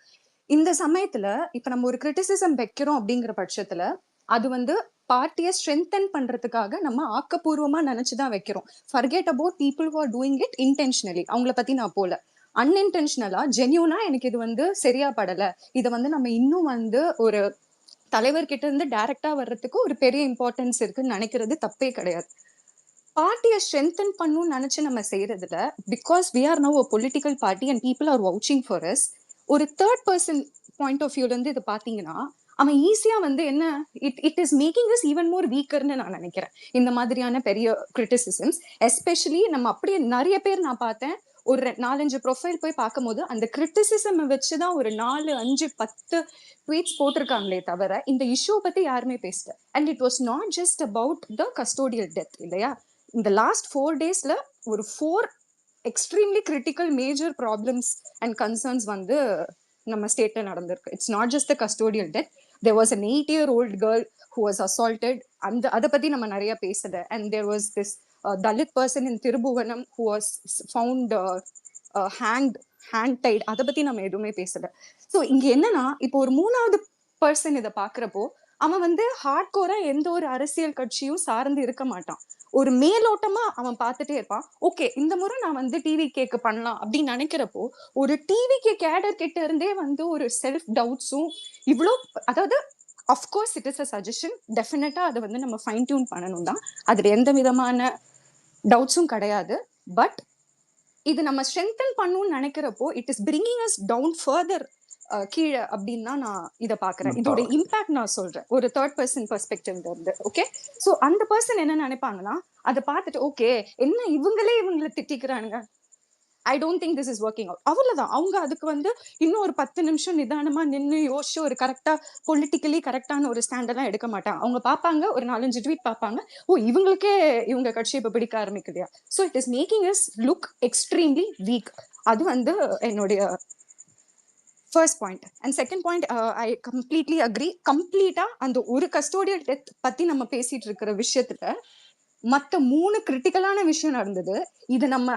இந்த சமயத்துல இப்ப நம்ம ஒரு கிரிட்டிசிசம் வைக்கிறோம் அப்படிங்கிற பட்சத்துல அது வந்து பார்ட்டியை ஸ்ட்ரென்தன் பண்றதுக்காக நம்ம ஆக்கப்பூர்வமா நினைச்சுதான் வைக்கிறோம். Forget about people who are doing it intentionally. அவங்கள பத்தி நான் போல அன்இன்டென்ஷனலா ஜென்யூனா எனக்கு இது வந்து சரியா படல, இதை வந்து நம்ம இன்னும் வந்து ஒரு தலைவர்கிட்ட இருந்து டைரக்டா வர்றதுக்கு ஒரு பெரிய இம்பார்ட்டன்ஸ் இருக்குன்னு நினைக்கிறது தப்பே கிடையாது. பார்ட்டியை ஸ்ட்ரென்தன் பண்ணணும்னு நினைச்சு நம்ம செய்யறதுல, because we are now a political party and people are vouching for us, ஒரு தேர்ட் பர்சன் பாயிண்ட் ஆஃப் வியூல இருந்து இதை பாத்தீங்கன்னா அவன் ஈஸியா வந்து என்ன it is making us even more வீக்கர்னு நான் நினைக்கிறேன். இந்த மாதிரியான பெரிய கிரிட்டிசிசம்ஸ் எஸ்பெஷலி நம்ம அப்படியே நிறைய பேர் நான் பார்த்தேன், ஒரு 4-5 ப்ரொஃபைல் போய் பார்க்கும் போது அந்த கிரிட்டிசிசம் வச்சுதான் ஒரு 4-5-10 ட்வீட்ஸ் போட்டிருக்காங்களே தவிர இந்த இஷ்யூ பத்தி யாருமே பேசல. And it was not just about the custodial death இல்லையா. இந்த லாஸ்ட் 4 daysல ஒரு 4 extremely critical major problems and concerns வந்து நம்ம ஸ்டேட்ல நடந்திருக்கு. It's not just the custodial death. There was an 8-year-old girl who was assaulted, and அதை பத்தி நம்ம நிறைய பேசல. And there was this Dalit person in Thirubuvanam who was found hand tied. அதை பத்தி நம்ம எதுவுமே பேசல. ஸோ இங்க என்னன்னா, இப்போ ஒரு 3வது பர்சன் இதை பாக்குறப்போ அவன் வந்து ஹார்ட் கோரா எந்த ஒரு அரசியல் கட்சியும் சார்ந்து இருக்க மாட்டான். ஒரு மேலோட்டமா அவன் பார்த்துட்டே இருப்பான். ஓகே, இந்த முறை நான் வந்து டிவி கேக்கு பண்ணலாம் அப்படின்னு நினைக்கிறப்போ ஒரு டிவிக்கு கேடர் கிட்ட இருந்தே வந்து ஒரு செல்ஃப் டவுட்ஸும் இவ்வளோ, அதாவது of course it is a suggestion, டெஃபினட்டா அதை வந்து நம்ம ஃபைன் டியூன் பண்ணணும் தான், அதுல எந்த விதமான டவுட்ஸும் கிடையாது. பட் இது நம்ம ஸ்ட்ரென்தன் பண்ணணும்னு நினைக்கிறப்போ it is bringing us down further கீழே அப்படின்னு தான் நான் இதை பாக்குறேன். இதோட இம்பாக்ட் நான் சொல்றேன் ஒரு தேர்ட் பர்சன் பெர்ஸ்பெக்டிவ்ல இருந்து. ஓகே, சோ அந்த பர்சன் என்ன நினைப்பாங்கன்னா, அதை பார்த்துட்டு ஓகே என்ன இவங்களை திட்டிக்கிறானுங்க, I don't think this is working out, அவ்வளவுதான். அவங்க அதுக்கு வந்து இன்னும் ஒரு 10 நிமிஷம் நிதானமா நின்று யோசிச்சு ஒரு கரெக்டா பொலிட்டிக்கலி கரெக்டான ஒரு ஸ்டாண்டெல்லாம் எடுக்க மாட்டாங்க. அவங்க பார்ப்பாங்க, ஒரு 4-5 ட்வீட் பார்ப்பாங்க, ஓ இவங்களுக்கே இவங்க கட்சி இப்ப பிடிக்க ஆரம்பிக்கலையா. So it is making us look extremely weak. அது வந்து என்னுடைய first point. And second point, I completely agree. கம்ப்ளீட்டா அந்த ஒரு கஸ்டோடியல் டெத் பத்தி நம்ம பேசிட்டு இருக்கிற விஷயத்துல மற்ற 3 கிரிட்டிக்கலான விஷயம் நடந்தது. இது நம்ம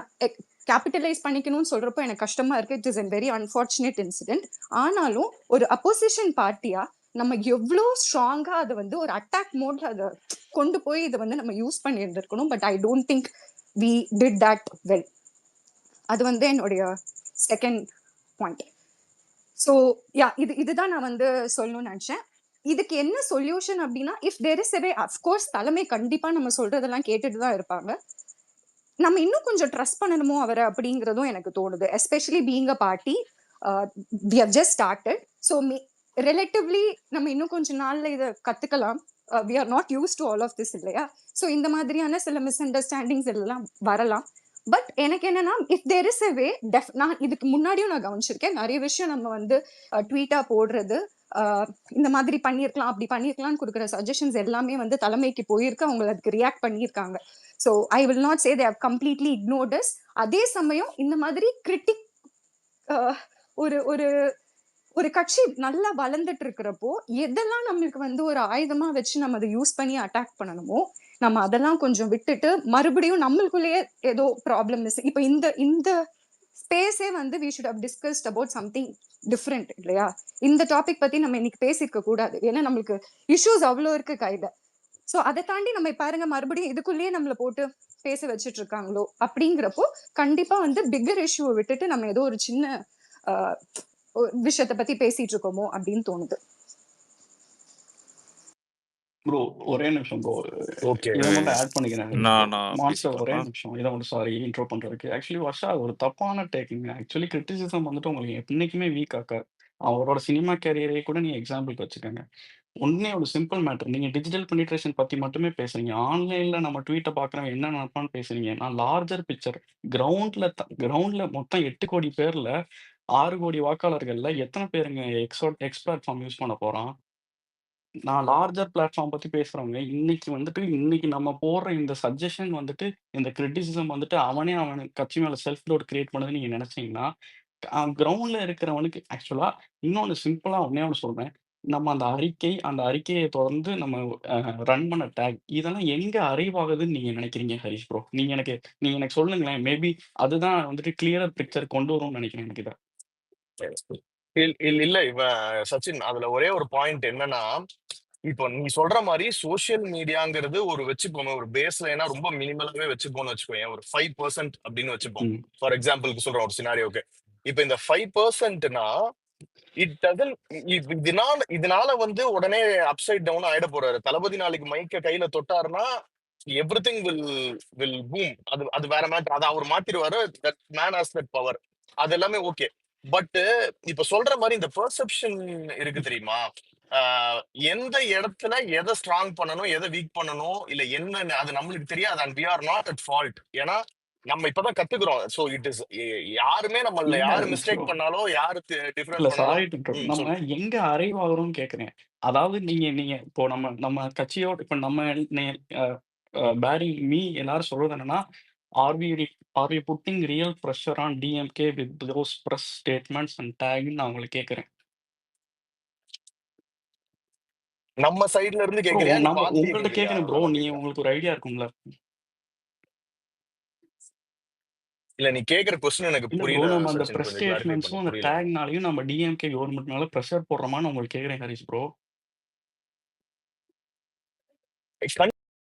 கேபிட்டலைஸ் பண்ணிக்கணும்னு சொல்றப்போ எனக்கு கஷ்டமா இருக்கு. It is a very unfortunate incident. ஆனாலும் ஒரு அப்போசிஷன் பார்ட்டியா நம்ம எவ்வளோ ஸ்ட்ராங்கா அதை வந்து ஒரு அட்டாக் மோட்ல அதை கொண்டு போய் இதை வந்து நம்ம யூஸ் பண்ணி இருந்திருக்கணும். But I don't think we did that well. அது வந்து என்னுடைய செகண்ட் பாயிண்ட். ஸோ யா இதுதான் நான் வந்து சொல்லணும்னு நினைச்சேன். இதுக்கு என்ன சொல்யூஷன் அப்படின்னா, if there is a way, of course தலைமை கண்டிப்பா நம்ம சொல்றதெல்லாம் கேட்டுட்டு தான் இருப்பாங்க. நம்ம இன்னும் கொஞ்சம் ட்ரஸ்ட் பண்ணணுமோ அவரை அப்படிங்கிறதும் எனக்கு தோணுது. Especially being a party, we have just started. So relatively நம்ம இன்னும் கொஞ்சம் நாள்ல இதை கத்துக்கலாம். We are not use to all of this இல்லையா? ஸோ இந்த மாதிரியான சில மிஸ் அண்டர்ஸ்டாண்டிங்ஸ் எல்லாம் வரலாம். பட் எனக்கு என்னன்னா, இஃப் தேர் இஸ் எ வே, நான் இதுக்கு முன்னாடியும் நான் கவனிச்சிருக்கேன், நிறைய விஷயம் நம்ம வந்து ட்வீட்டா போடுறது, இந்த மாதிரி பண்ணியிருக்கலாம் அப்படி பண்ணியிருக்கலாம்னு கொடுக்குற சஜஷன்ஸ் எல்லாமே வந்து தலைமைக்கு போயிருக்கு, அவங்க அதுக்கு ரியாக்ட் பண்ணியிருக்காங்க. So I will not say they have completely ignored us. அதே சமயம் இந்த மாதிரி கிரிட்டிக் ஒரு ஒரு ஒரு கட்சி நல்லா வளர்ந்துட்டு இருக்கிறப்போ எதெல்லாம் நம்மளுக்கு வந்து ஒரு ஆயுதமா வச்சு நம்ம அதை யூஸ் பண்ணி அட்டாக் பண்ணணுமோ நம்ம அதெல்லாம் கொஞ்சம் விட்டுட்டு மறுபடியும் நம்மளுக்குள்ளேயே ஏதோ ப்ராப்ளம் இஸ். இப்போ இந்த ஸ்பேஸே வந்து we should have discussed about something different இல்லையா? இந்த டாபிக் பத்தி நம்ம இன்னைக்கு பேசியிருக்க கூடாது, ஏன்னா நம்மளுக்கு இஷ்யூஸ் அவ்வளோ இருக்கு கையில. ஸோ அதை தாண்டி நம்ம பாருங்க மறுபடியும் இதுக்குள்ளேயே நம்மள போட்டு பேச வச்சுட்டு இருக்காங்களோ அப்படிங்கிறப்போ கண்டிப்பா வந்து பிக்கர் இஷ்யூவை விட்டுட்டு நம்ம ஏதோ ஒரு சின்ன விஷயத்தை பத்தி பேசிட்டு இருக்கோமோ அப்படின்னு தோணுது. ப்ரோ ஒரே நிமிஷம் ப்ரோ, ஓகே இதை மட்டும் ஆட் பண்ணிக்கிறேன். நான் மாஸ்டர் ஒரே பேசிக்கலாமா? நிமிஷம், இதை மட்டும் சாரி இன்ட்ரோ பண்றதுக்கு. ஆக்சுவலி வர்ஷா ஒரு தப்பான டேக்கிங். ஆக்சுவலி கிரிட்டிசிசம் வந்துட்டு உங்களுக்கு என்னைக்குமே வீக் ஆக்க, அவரோட சினிமா கேரியரை கூட நீங்க எக்ஸாம்பிளுக்கு வச்சுக்கோங்க. ஒன்னே ஒரு சிம்பிள் மேட்டர், நீங்க டிஜிட்டல் பெனிட்ரேஷன் பத்தி மட்டுமே பேசுறீங்க, ஆன்லைன்ல நம்ம ட்வீட்டை பாக்குறவங்க என்ன நினைப்பான்னு பேசுறீங்க. நான் லார்ஜர் பிக்சர், கிரவுண்ட்ல மொத்தம் 8 கோடி பேர்ல 6 கோடி வாக்காளர்கள்ல எத்தனை பேருங்க எக்ஸ் பிளாட்ஃபார்ம் யூஸ் பண்ண போறான்? நான் லார்ஜர் பிளாட்ஃபார்ம் பத்தி பேசுறவங்க இன்னைக்கு நம்ம போடுற இந்த சஜஷன் வந்துட்டு, இந்த கிரிட்டிசிசம் வந்துட்டு அவன் கட்சி மேல செல்ஃப் டவுட் கிரியேட் பண்ணுதுன்னு நீங்க நினைச்சீங்கன்னா, கிரவுண்ட்ல இருக்கிறவனுக்கு ஆக்சுவலா இன்னொன்னு சிம்பிளா ஒண்ணே ஒண்ணு சொல்றேன். நம்ம அந்த அறிக்கையை தொடர்ந்து நம்ம ரன் பண்ண டேக் இதெல்லாம் எங்க அரைவாகுதுன்னு நீங்க நினைக்கிறீங்க ஹரிஷ் ப்ரோ? நீங்க எனக்கு சொல்லுங்களேன். மேபி அதுதான் வந்துட்டு கிளியரர் பிக்சர் கொண்டு வரும்னு நினைக்கிறேன் எனக்கு இத. இல்ல இவன் சச்சின், அதுல ஒரே ஒரு பாயிண்ட் என்னன்னா, இப்போ நீ சொல்ற மாதிரி சோசியல் மீடியாங்கிறது ஒரு வச்சுப்போம், ஒரு பேஸ் லைனா ரொம்ப மினிமலாவே வச்சுப்போம்னு வச்சுக்கோங்க. ஒரு 5% அப்படின்னு வச்சுப்போம். ம். ஃபார் எக்ஸாம்பிளுக்கு சொல்றோம் ஒரு சினாரியோக்கு. இப்போ இந்த 5%னா இட் டசன், இதனால வந்து உடனே அப்சைட் டவுன் ஆயிட போறாரு. தளபதி நாளைக்கு மைக்க கையில தொட்டாருன்னா எவ்ரிதிங் வில் பூம். அது வேற மேட்டர், அதை அவர் மாத்திருவாரு. That man has that power. அது எல்லாமே ஓகே. பட் இப்ப சொல்ற மாதிரி இந்த பெர்செப்ஷன் இருக்கு தெரியுமா? எந்த இடத்துல எதை ஸ்ட்ராங் பண்ணணும், எதை வீக் பண்ணணும், இல்ல என்ன அது நம்மளுக்கு தெரியாது. And we are not at fault. ஏன்னா நம்ம இப்பதான் கத்துக்கிறோம். சோ இட் இஸ் யாருமே நம்மள இல்ல யாரு ப்ரோ, மிஸ்டேக் பண்ணாலும் யாரு இல்ல டிஃபரன்ஸ் சாரி பண்ணாலும் டு நம்ம சொல்லு. எங்க அரைவாகிறோம்னு கேக்குறேன். அதாவது நீங்க இப்போ நம்ம கட்சியோட இப்ப நம்ம பேரிங் மீ எல்லாரும் சொல்றது என்னன்னா, are we are we putting real pressure on DMK with those press statements and டேக்னு நான் உங்களை கேட்கிறேன். நம்ம சைடுல இருந்து ப்ரோ கேக்குறியா, நீ நம்ம பார்த்து உங்கள்ட்ட கேக்குறியா, கேட்கிறேன் ப்ரோ, அதெல்லாம் நீங்க கேக்குறேன். உங்களுக்கு ஒரு ஐடியா இருக்கும்ல? இல்ல நீ கேக்குற கொஸ்டின் எனக்கு இல்ல ப்ரோ, புரியல நம்ம அந்த சச்சின், பிரஸ் கொஞ்சம் கிளாரிஃபை பண்ண ஸ்டேட்மெண்ட்ஸும் அந்த புரியல. டேக்னாலையும் நம்ம டிஎம்கே கவர்மெண்ட் மேல ப்ரெஷர் போடுறோமான்னு உங்களுக்கு கேட்கிறேன் ஹரிஷ் ப்ரோ.